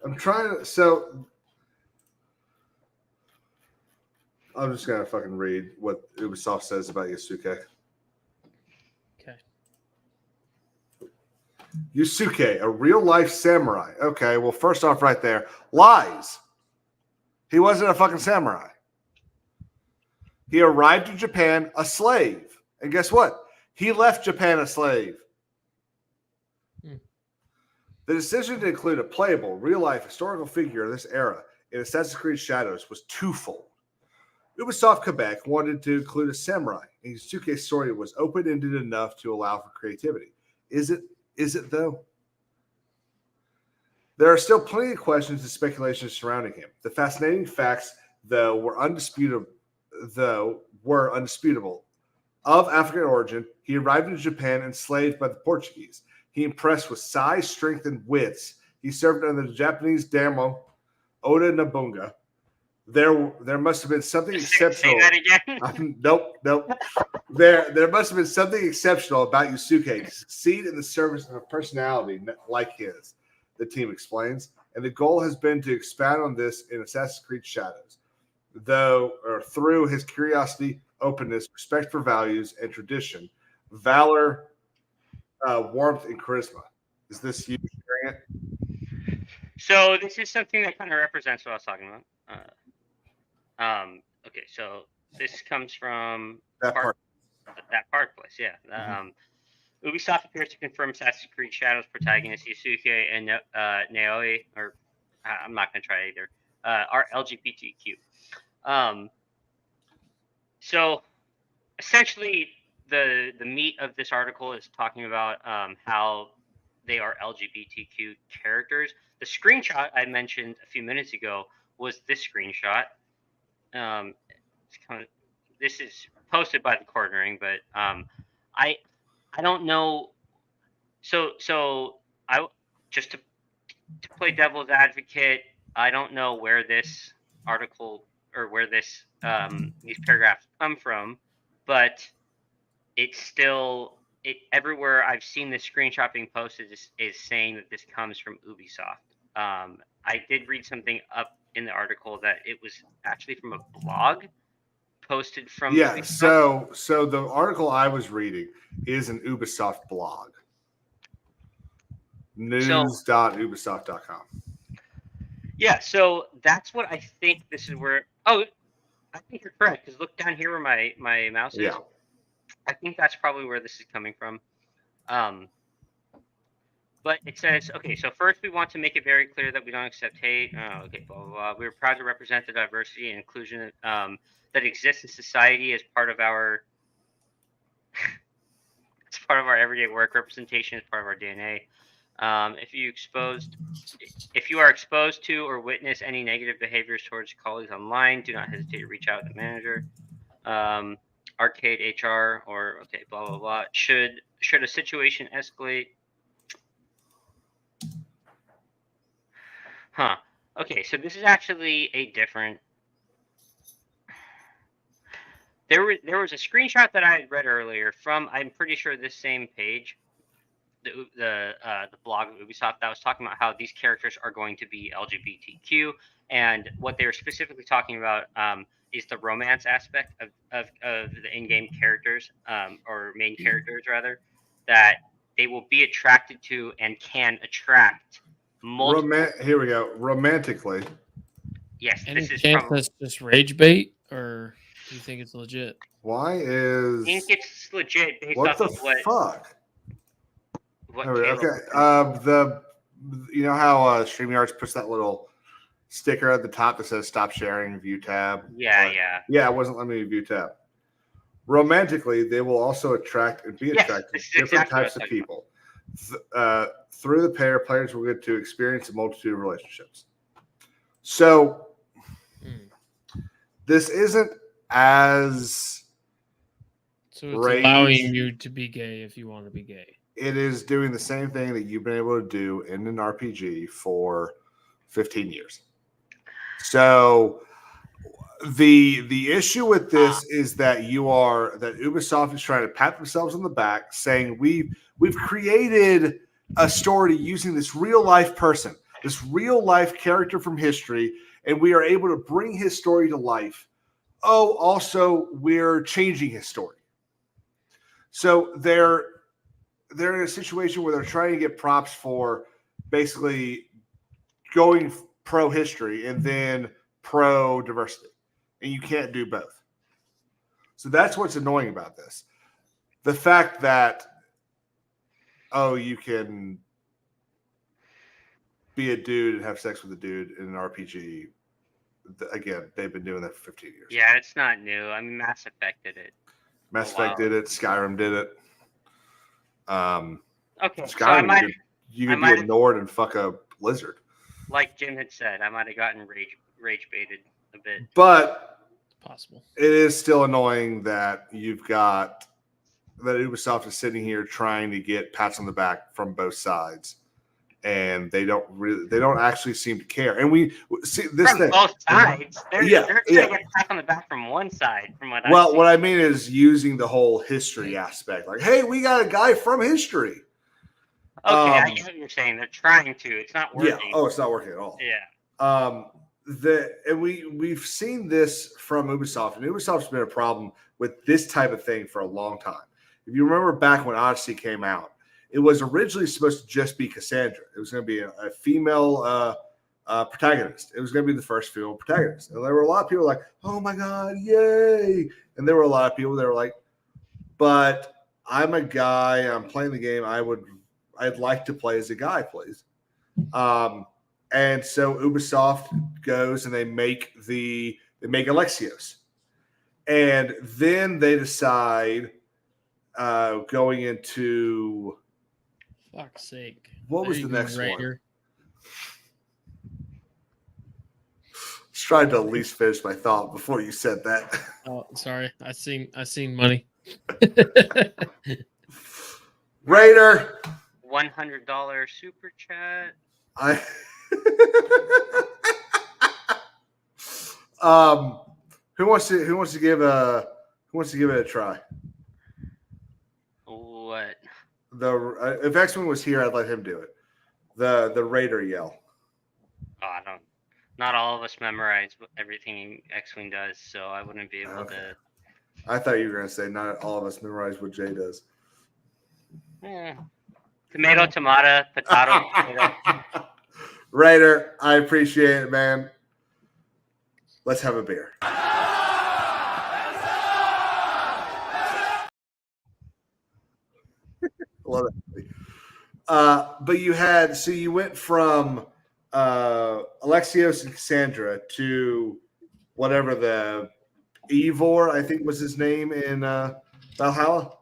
I'm trying to. So I'm just gonna fucking read what Ubisoft says about Yasuke. Okay. Yusuke, a real-life samurai. Okay, well, first off, right there, lies. He wasn't a fucking samurai. He arrived in Japan a slave. And guess what? He left Japan a slave. The decision to include a playable, real-life historical figure of this era in Assassin's Creed Shadows was twofold. Ubisoft Quebec wanted to include a samurai, and Yusuke's story was open-ended enough to allow for creativity. Is it though? There are still plenty of questions and speculations surrounding him. The fascinating facts, though, were undisputable. Of African origin, he arrived in Japan enslaved by the Portuguese. He impressed with size, strength, and wits. He served under the Japanese daimyo Oda Nobunaga. There must have been something exceptional. Say that again? Nope. There must have been something exceptional about Yusuke to succeed in the service of a personality like his, the team explains. And the goal has been to expound on this in Assassin's Creed Shadows, through his curiosity, openness, respect for values and tradition, valor, warmth, and charisma. Is this you sharing it? So this is something that kind of represents what I was talking about. Okay, so this comes from that part. that fireplace. Yeah. Ubisoft appears to confirm Assassin's Creed Shadows protagonist Yusuke and Naoi, or I'm not going to try either, are LGBTQ. So essentially, the meat of this article is talking about how they are LGBTQ characters. The screenshot I mentioned a few minutes ago was this screenshot. This is posted by the Cornering, but I don't know. So I just to play devil's advocate. I don't know where this article or where this these paragraphs come from, but it's still everywhere I've seen this screenshot being posted is saying that this comes from Ubisoft. I did read something up in the article that it was actually from a blog posted from Ubisoft. So the article I was reading is an Ubisoft blog. News.ubisoft.com. Yeah, so that's what I think this is where I think you're correct, because look down here where my mouse is. Yeah. I think that's probably where this is coming from. But it says, okay, so first we want to make it very clear that we don't accept hate. Blah, blah, blah. We're proud to represent the diversity and inclusion that exists in society as part of our everyday work. Representation is part of our DNA. If you are exposed to or witness any negative behaviors towards colleagues online, do not hesitate to reach out to the manager. Arcade HR or blah blah blah. Should a situation escalate? Okay, so this is actually a different. There was a screenshot that I had read earlier from, I'm pretty sure, this same page, the blog of Ubisoft, that was talking about how these characters are going to be LGBTQ, and what they were specifically talking about is the romance aspect of the in-game characters, or main characters rather, that they will be attracted to and can attract multiple. Here we go. Romantically. Yes, Any this is chance probably. that's just rage bait, or do you think it's legit? Why is? I think it's legit based What off the of what. fuck? What Okay. You know how StreamYards puts that little sticker at the top that says "Stop sharing, view tab." Yeah. Yeah, it wasn't letting me view tab. Romantically, they will also attract and be attracted to different types of people. Through the pair, players will get to experience a multitude of relationships. So this isn't as so it's allowing you to be gay if you want to be gay. It is doing the same thing that you've been able to do in an RPG for 15 years. So the issue with this is that Ubisoft is trying to pat themselves on the back, saying we've created a story using this real life person, this real life character from history, and we are able to bring his story to life. Oh, also we're changing his story. So they're in a situation where they're trying to get props for basically going pro history and then pro diversity. And you can't do both. So that's what's annoying about this. The fact that, you can be a dude and have sex with a dude in an RPG. Again, they've been doing that for 15 years. Yeah, it's not new. I mean, Mass Effect did it. Mass Effect did it. Skyrim did it. Okay, Skyrim, so you could be a Nord and fuck a lizard. Like Jim had said, I might have gotten rage baited a bit. But possible. It is still annoying that Ubisoft is sitting here trying to get pats on the back from both sides, and they don't actually seem to care. And we see this from both sides. They're trying to get pat on the back from one side. From what I mean is using the whole history aspect. Like, hey, we got a guy from history. Okay, I get what you're saying. They're trying to. It's not working. Yeah. Oh, it's not working at all. Yeah. And we've seen this from Ubisoft, and Ubisoft's been a problem with this type of thing for a long time. If you remember back when Odyssey came out, it was originally supposed to just be Cassandra. It was going to be a female protagonist. It was going to be the first female protagonist. And there were a lot of people like, oh my God, yay. And there were a lot of people that were like, but I'm a guy. I'm playing the game. I'd like to play as a guy, please. And so Ubisoft goes and they make Alexios, and then they decide going into fuck's sake. What was the next one? Just tried to at least finish my thought before you said that. Oh, sorry. I seen money. Raider. $100 super chat. Who wants to give it a try? What? If X-Wing was here, I'd let him do it. The Raider yell. Oh, I don't. Not all of us memorize everything X-Wing does, so I wouldn't be able to. I thought you were gonna say not all of us memorize what Jay does. Yeah. Tomato, tomato, potato, potato. Raider, I appreciate it, man. Let's have a beer. Love it. But you went from Alexios and Cassandra to whatever the Eivor, I think was his name in Valhalla.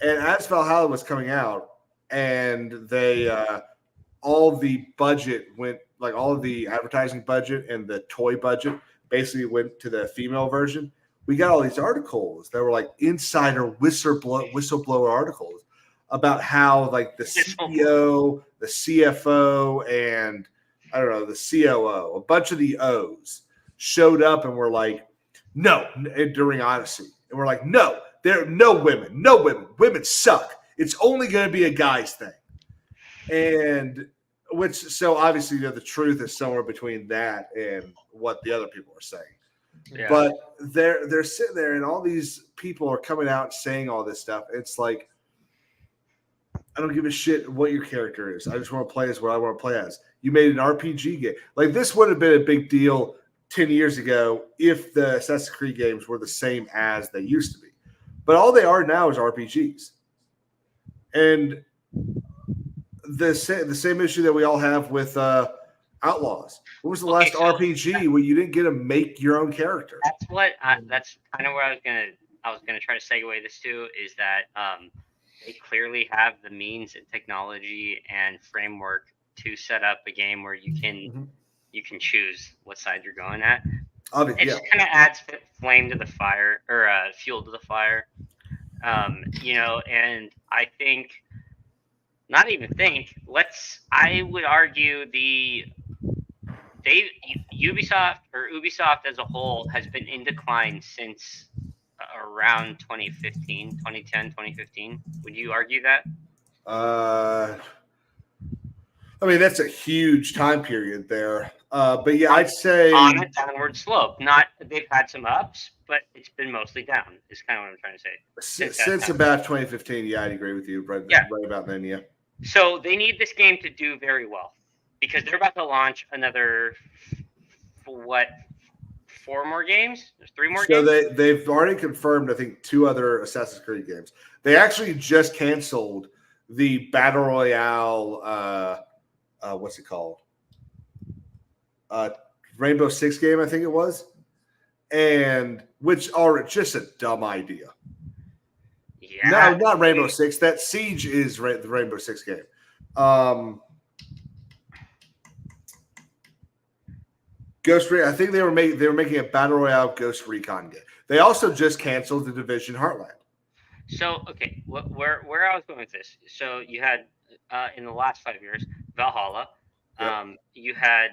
And as Valhalla was coming out, and they all the budget went, like all of the advertising budget and the toy budget basically went to the female version. We got all these articles that were like insider whistleblower articles about how like the CEO, the CFO, and I don't know, the COO, a bunch of the O's showed up and were like, no, during Odyssey. And we're like, no, there are no women. Women suck. It's only going to be a guy's thing. And so obviously, the truth is somewhere between that and what the other people are saying. Yeah. But they're sitting there, and all these people are coming out saying all this stuff. It's like, I don't give a shit what your character is. I just want to play as what I want to play as. You made an RPG game. Like, this would have been a big deal 10 years ago if the Assassin's Creed games were the same as they used to be. But all they are now is RPGs. And the same issue that we all have with Outlaws. What was the last RPG where you didn't get to make your own character? That's kind of where I was gonna try to segue this to, is that they clearly have the means and technology and framework to set up a game where you can choose what side you're going at. It just kind of adds flame to the fire, or fuel to the fire. And I think, I would argue Ubisoft as a whole has been in decline since around 2010, 2015. Would you argue that? I mean, that's a huge time period there. But yeah, I'd say on a downward slope. Not they've had some ups, but it's been mostly down. Is kind of what I'm trying to say. Since about 2015, yeah, I'd agree with you. Right about then, yeah. So they need this game to do very well, because they're about to launch another 4 more games? There's 3 more games? So they've already confirmed, I think, 2 other Assassin's Creed games. They actually just canceled the Battle Royale, what's it called? Rainbow Six game, I think it was. And which are just a dumb idea. Yeah. No, not Rainbow Six. That Siege is the Rainbow Six game. Ghost Recon. I think they were making a Battle Royale Ghost Recon game. They also just canceled the Division Heartland. So, okay, where I was going with this. So you had in the last 5 years Valhalla, you had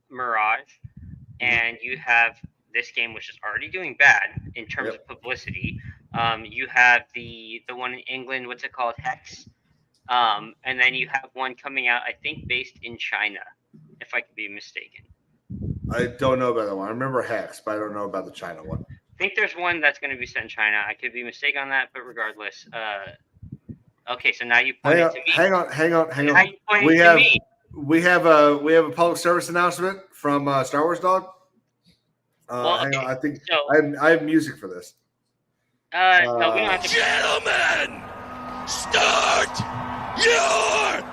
Mirage, and you have this game, which is already doing bad in terms of publicity. You have the one in England, what's it called, Hex, and then you have one coming out, I think, based in China, if I could be mistaken. I don't know about that one. I remember Hex, but I don't know about the China one. I think there's one that's going to be set in China. I could be mistaken on that, but regardless. Okay, so now you pointed to me. Hang on. Now you pointed to me. We have a public service announcement from Star Wars Dog. Hang on, I think I have music for this. No, we don't have to. Gentlemen, start your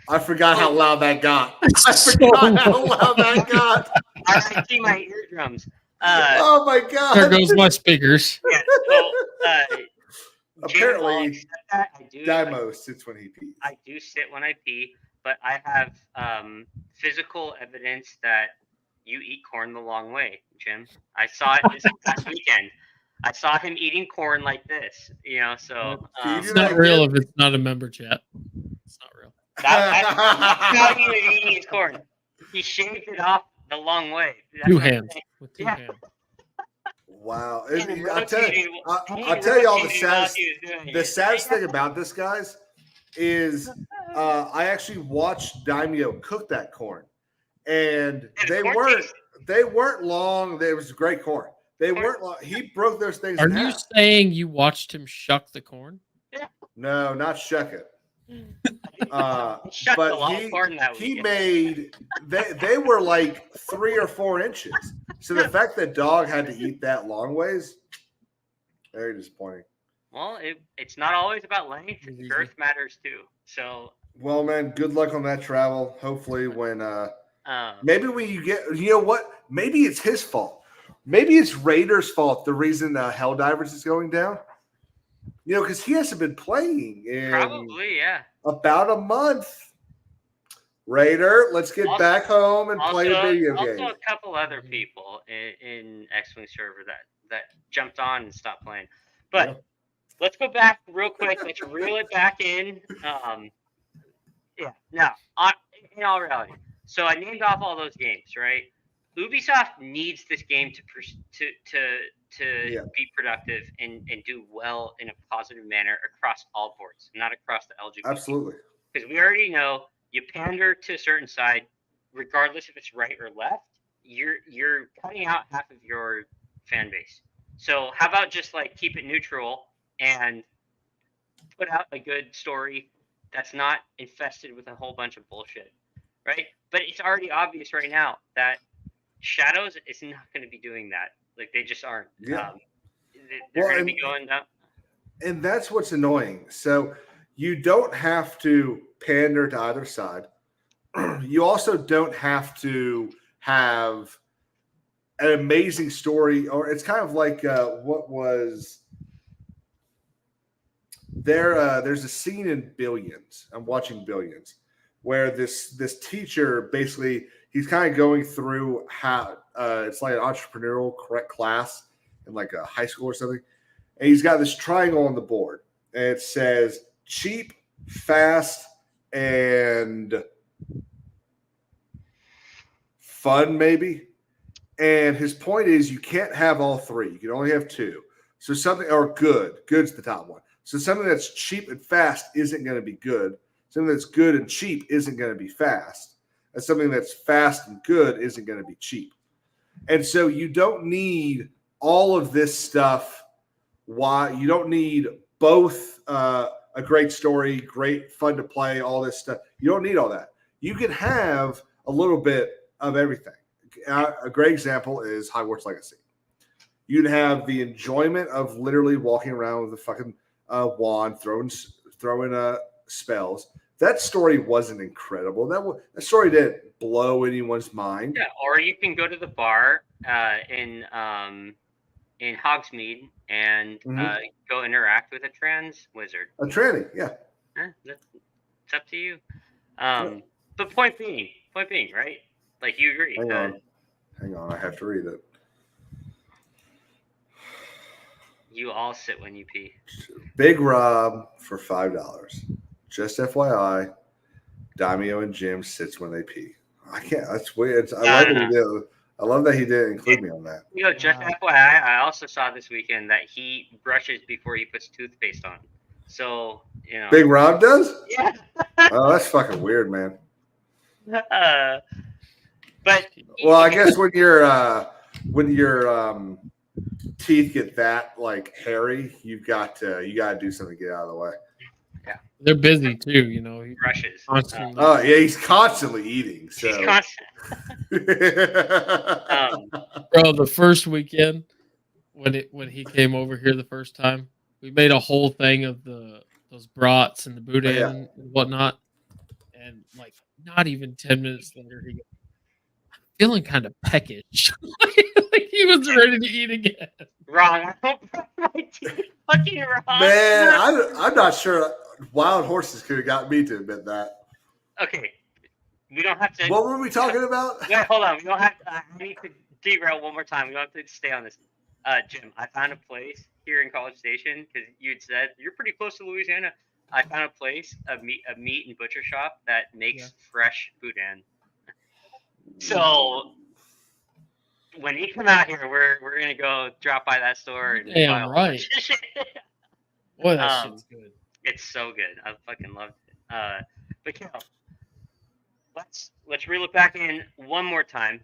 I forgot how loud that got. I forgot how loud that got. I see my eardrums. Oh my god! There goes my speakers. Yeah, so, apparently, that. I do. Dymo sits when he pees. I do sit when I pee, but I have physical evidence that you eat corn the long way, Jim. I saw it this past weekend. I saw him eating corn like this, so it's not real if it's not a member chat. It's not real. That's how he was eating his corn. He shaved it off the long way. That's Two hands. With two hands. Wow. I'll tell you all the saddest thing about this, guys, is I actually watched Daimyo cook that corn. And they weren't long. It was great corn. They weren't long. He broke those things in half. Are you saying you watched him shuck the corn? Yeah. No, not shuck it. Shuck but the long corn that he made they were like 3 or 4 inches. So the fact that dog had to eat that long ways, very disappointing. Well, it's not always about length. Girth matters too. So well, man, good luck on that travel. Hopefully when maybe when you get, you know what? Maybe it's his fault. Maybe it's Raiders' fault. The reason Helldivers is going down, because he hasn't been playing in probably about a month. Raider, let's get back home and play a video game. Also, a couple other people in X-Wing server that jumped on and stopped playing. But let's go back real quick. Let's reel it back in. Now, in all reality. So I named off all those games, right? Ubisoft needs this game to be productive and do well in a positive manner across all boards, not across the LGBT. Absolutely. Because we already know you pander to a certain side, regardless if it's right or left, you're cutting out half of your fan base. So how about just keep it neutral and put out a good story that's not infested with a whole bunch of bullshit, right? But it's already obvious right now that Shadows is not going to be doing that. They just aren't. Yeah. They're going to be going down. And that's what's annoying. So you don't have to pander to either side. You also don't have to have an amazing story, or it's kind of like what was there. There's a scene in Billions. I'm watching Billions, where this teacher basically he's kind of going through how it's like an entrepreneurial class in like a high school or something, and he's got this triangle on the board, and it says cheap, fast, and fun, maybe. And his point is you can't have all three. You can only have two. So something, or good. Good's the top one. So something that's cheap and fast isn't going to be good. Something that's good and cheap isn't going to be fast. And something that's fast and good isn't going to be cheap. And so you don't need all of this stuff. Why? You don't need both a great story, great fun to play, all this stuff. You don't need all that. You can have a little bit of everything. A great example is Hogwarts Legacy. You'd have the enjoyment of literally walking around with a fucking wand, throwing spells. That story wasn't incredible. That story didn't blow anyone's mind. Yeah, or you can go to the bar in Hogsmeade and go interact with a trans wizard. A tranny, yeah. It's up to you. But point being, right? Like you agree. Hang on, I have to read it. You all sit when you pee. Big Rob for $5. Just FYI, Daimyo and Jim sits when they pee. I can't. That's weird. I love that he didn't include me on that. Just FYI, I also saw this weekend that he brushes before he puts toothpaste on. So Big Rob does? Yeah. Oh, that's fucking weird, man. But I guess when your teeth get that hairy, you got to do something to get out of the way. Yeah. They're busy too, you know. He Rushes. constantly. Oh yeah, he's constantly eating. So. He's constant. Bro, the first weekend when he came over here the first time, we made a whole thing of those brats and the boudin and whatnot, and like not even 10 minutes later, he goes, "I'm feeling kind of peckish." Like he was ready to eat again. Wrong. Fucking wrong. Man, I'm not sure wild horses could have got me to admit that. Okay. We don't have to. What were we talking about? Yeah, hold on. We don't have to. I need to derail one more time. We don't have to stay on this. Jim, I found a place here in College Station because you had said you're pretty close to Louisiana. I found a place, a meat and butcher shop that makes fresh boudin. So when you come out here, we're gonna go drop by that store. And Damn right. Boy, that shit's good. It's so good. I fucking loved it. But Kel, let's reel it back in one more time.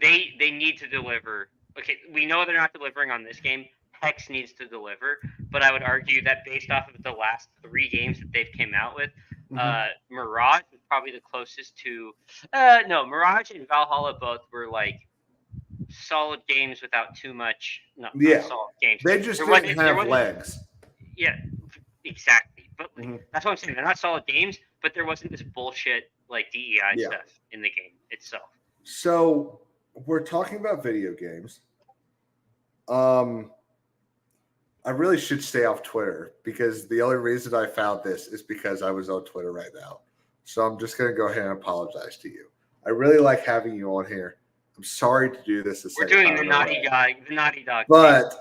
They need to deliver. Okay, we know they're not delivering on this game. Hex needs to deliver, but I would argue that based off of the last 3 games that they've came out with, Mirage is probably the closest to. No, Mirage and Valhalla both were like solid games without too much. Not solid games. They just didn't have legs. Yeah, exactly. But that's what I'm saying. They're not solid games, but there wasn't this bullshit like DEI stuff in the game itself. So we're talking about video games. I really should stay off Twitter because the only reason I found this is because I was on Twitter right now. So I'm just going to go ahead and apologize to you. I really like having you on here. I'm sorry to do this. We're doing the naughty dog. But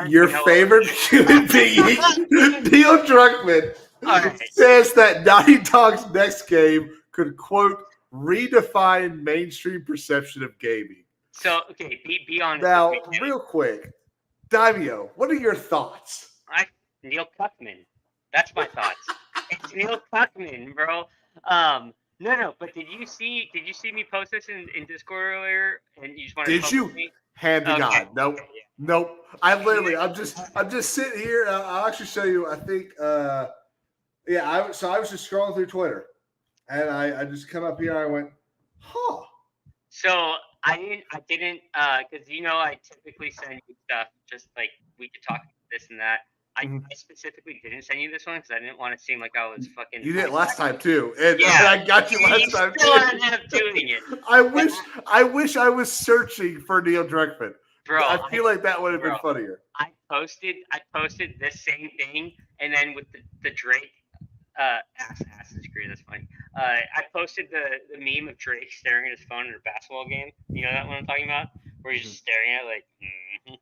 your favorite human being, Neil Druckmann, says that Naughty Dog's next game could, quote, redefine mainstream perception of gaming. So, okay, be honest. Now, real quick, Daimyo, what are your thoughts? Neil Druckmann. That's my thoughts. It's Neil Druckmann, bro. No, but did you see me post this in Discord earlier? And you just want to Did you? Me? Hand to God. Nope. Okay, Nope. I'm just sitting here. I'll actually show you. I think I was just scrolling through Twitter and I just come up here and I went, huh. So I didn't because I typically send you stuff just like we could talk this and that. I specifically didn't send you this one because I didn't want to seem like I was fucking. You did it last time too, and I got you last time too. Ended up doing it. I wish I was searching for Neil Druckmann. Bro, I feel like that would have been funnier. I posted this same thing, and then with the Drake Assassin's Creed. That's funny. I posted the meme of Drake staring at his phone in a basketball game. You know that one I'm talking about, where he's just staring at it like.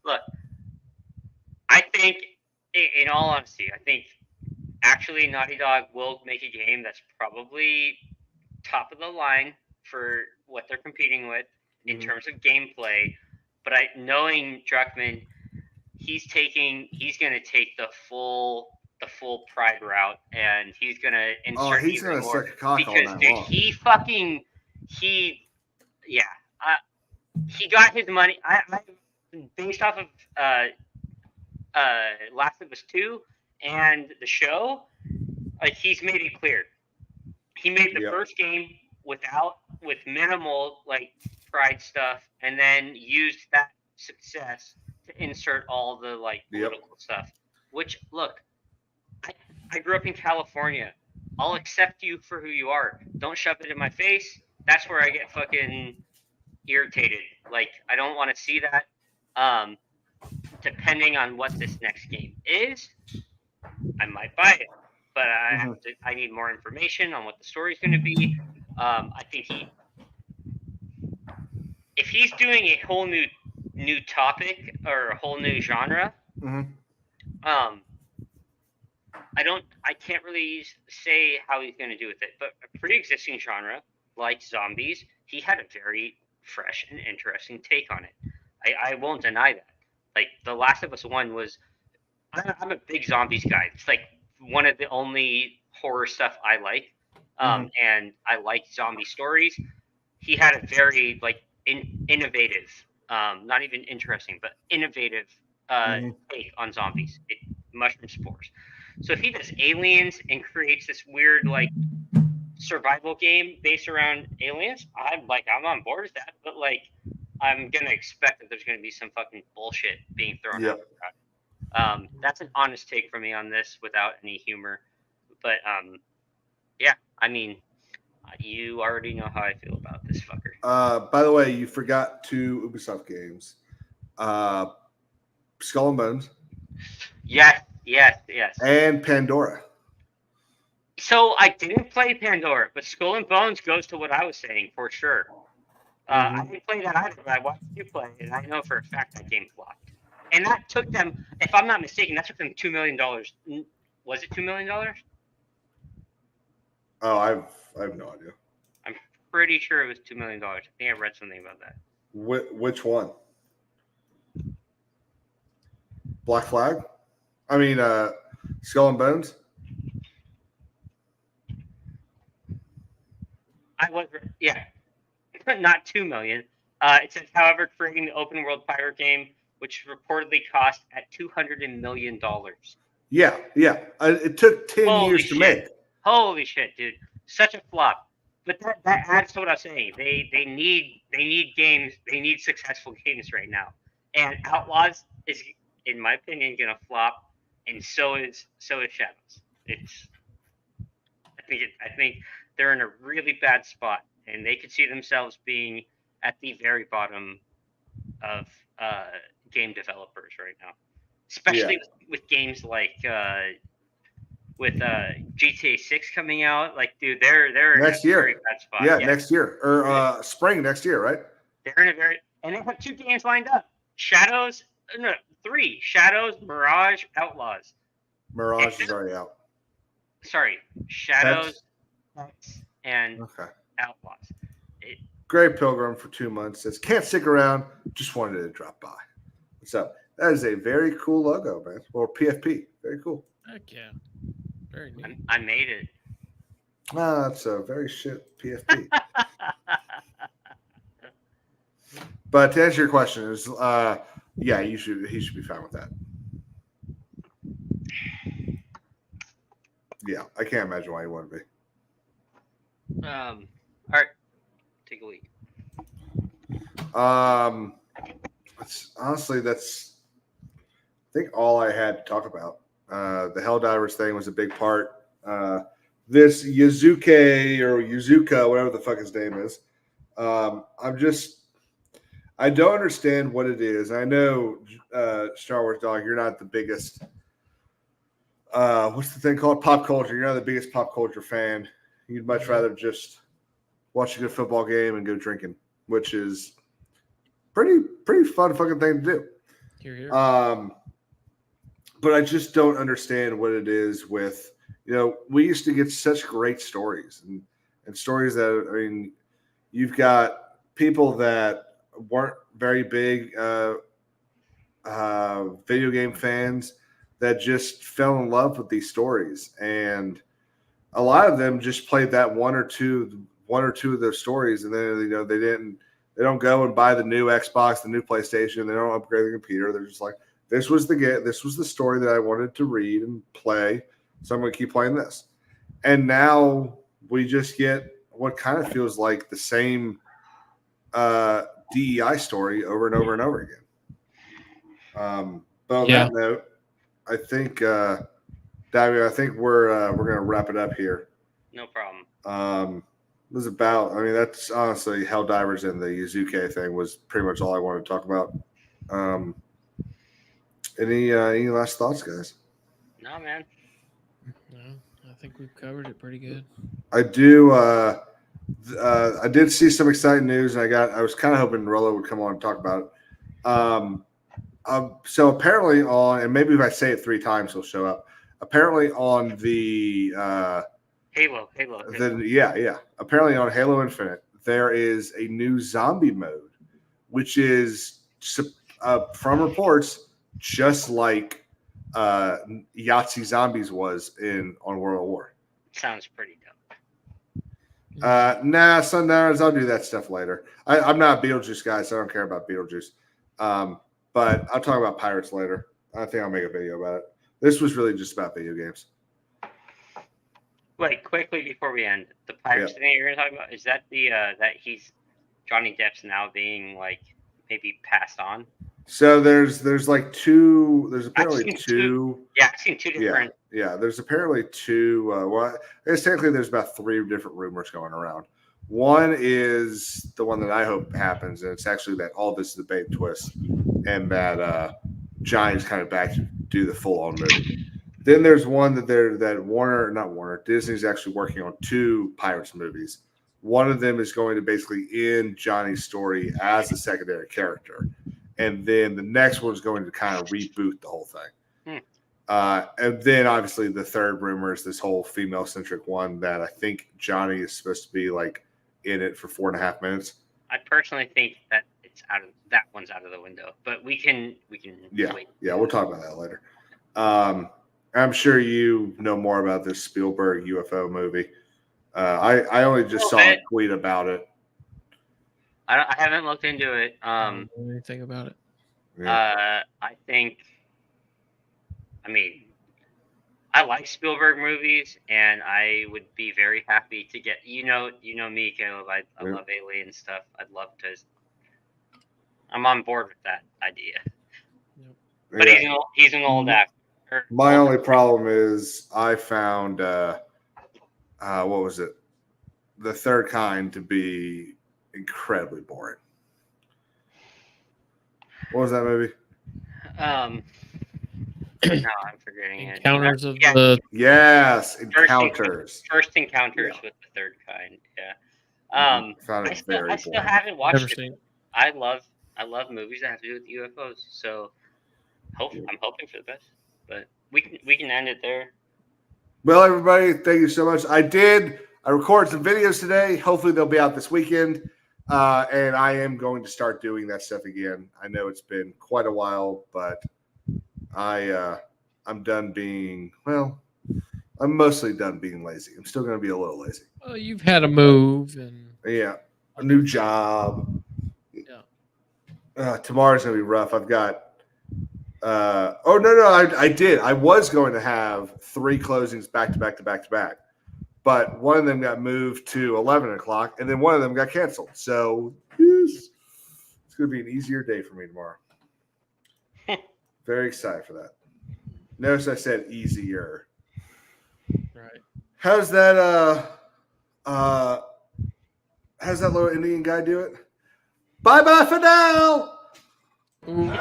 Look. I think, in all honesty, I think actually Naughty Dog will make a game that's probably top of the line for what they're competing with in terms of gameplay. But knowing Druckmann, he's going to take the full pride route, and he's going to insert even more because dude, he got his money. I based off of Last of Us 2 and the show, like he's made it clear. He made the first game with minimal like pride stuff, and then used that success to insert all the like political stuff. Which look, I grew up in California. I'll accept you for who you are. Don't shove it in my face. That's where I get fucking irritated. Like I don't want to see that. Depending on what this next game is, I might buy it, but I need more information on what the story's going to be. I think if he's doing a whole new topic or a whole new genre, I can't really say how he's going to do with it. But a pre-existing genre like zombies, he had a very fresh and interesting take on it. I won't deny that. Like The Last of Us 1 was, I'm a big zombies guy. It's like one of the only horror stuff I like, and I like zombie stories. He had a very like innovative, not even interesting, but innovative take on zombies. mushroom spores. So if he does aliens and creates this weird like survival game based around aliens, I'm on board with that. But like, I'm gonna expect that there's gonna be some fucking bullshit being thrown out. That's an honest take from me on this, without any humor. But yeah, I mean, you already know how I feel about this fucker. By the way, you forgot 2 Ubisoft games. Skull and Bones. Yes. And Pandora. So I didn't play Pandora, but Skull and Bones goes to what I was saying for sure. I didn't play that either, but I watched you play, and I know for a fact that game flopped. And that took them, if I'm not mistaken, that took them $2 million. Was it $2 million? Oh, I have no idea. I'm pretty sure it was $2 million. I think I read something about that. Which one? Black Flag? I mean, Skull and Bones? Not 2 million. It says, however, creating the open world pirate game, which reportedly cost at $200 million. Yeah. It took 10 years to make. Holy shit, dude! Such a flop. But that adds to what I was saying. They need games. They need successful games right now. And Outlaws is, in my opinion, gonna flop, and so is Shadows. I think they're in a really bad spot, and they could see themselves being at the very bottom of game developers right now, especially with games like with GTA 6 coming out. Like, dude, they're next in a year. very bad spot. Yeah, next year or spring next year, right? They're in a very, and they have 2 games lined up: Shadows, 3: Shadows, Mirage, Outlaws. Mirage is already out. Sorry, Shadows, and Outlaws. Grey Pilgrim for 2 months says, can't stick around, just wanted to drop by. So that is a very cool logo, man. Or PFP. Very cool. Heck yeah. Very neat. I made it. That's a very shit PFP. But to answer your question, is he should be fine with that. Yeah, I can't imagine why he wouldn't be. All right, take a leak. That's I think all I had to talk about. The helldivers thing was a big part. This Yuzuka, whatever the fuck his name is. I don't understand what it is. I know, Star Wars Dog, you're not the biggest. What's the thing called? Pop culture. You're not the biggest pop culture fan. You'd much rather just watch a good football game and go drinking, which is pretty fun fucking thing to do. Here. But I just don't understand what it is with, we used to get such great stories and stories that, I mean, you've got people that weren't very big video game fans that just fell in love with these stories. And a lot of them just played that one or two of those stories. And then, they don't go and buy the new Xbox, the new PlayStation. They don't upgrade the computer. They're just like, this was the story that I wanted to read and play. So I'm going to keep playing this. And now we just get what kind of feels like the same DEI story over and over and over again. But on that note, I think, Davio, I think we're going to wrap it up here. No problem. It was about, I mean, that's honestly Helldivers and the Yuzuka thing was pretty much all I wanted to talk about. Any last thoughts, guys? No, man. No, I think we've covered it pretty good. I do. I did see some exciting news, and I was kind of hoping Rollo would come on and talk about it. So apparently and maybe if I say it 3 times, he'll show up. Apparently on the Halo. Apparently on Halo Infinite, there is a new zombie mode, which is from reports just like Yahtzee Zombies was on World War. Sounds pretty dope. Nah, Sundowners, I'll do that stuff later. I'm not a Beetlejuice guy, so I don't care about Beetlejuice. But I'll talk about pirates later. I think I'll make a video about it. This was really just about video games. Wait, quickly before we end, the pirates thing you're going to talk about, is that the that Johnny Depp's now being like maybe passed on? So there's like two. There's apparently two. Yeah, I've seen two different. Yeah. There's apparently two. Well, I guess technically there's about 3 different rumors going around. One is the one that I hope happens, and it's actually that all this is a bait twist, and that Johnny's kind of back to do the full-on movie. Then there's one that Disney's actually working on 2 Pirates movies. One of them is going to basically end Johnny's story as a secondary character. And then the next one is going to kind of reboot the whole thing. And then obviously the third rumor is this whole female-centric one that I think Johnny is supposed to be like in it for 4.5 minutes. I personally think that that one's out of the window, but we can wait. Yeah, we'll talk about that later. I'm sure you know more about this Spielberg UFO movie. I only just saw a tweet about it. I haven't looked into it. I don't know anything about it. I like Spielberg movies, and I would be very happy to get me, Caleb. I love alien stuff. I'd love to. I'm on board with that idea. Yep. But he's an old actor. My only problem is I found what was it? The Third Kind to be incredibly boring. What was that movie? No, I'm forgetting it. Encounters of the Encounters. First Encounters with the Third Kind. Yeah. I still haven't watched it. I love movies that have to do with UFOs. So I'm hoping for the best. But we can end it there. Well, everybody, thank you so much. I recorded some videos today. Hopefully they'll be out this weekend. And I am going to start doing that stuff again. I know it's been quite a while, but I'm done being, I'm mostly done being lazy. I'm still going to be a little lazy. Well, you've had a move and a new job. Yeah. Tomorrow's going to be rough. I've got I did. I was going to have 3 closings back to back. But one of them got moved to 11 o'clock, and then one of them got canceled. So it's going to be an easier day for me tomorrow. Very excited for that. Notice I said easier. Right. How's that little Indian guy do it? Bye-bye for now! Ooh.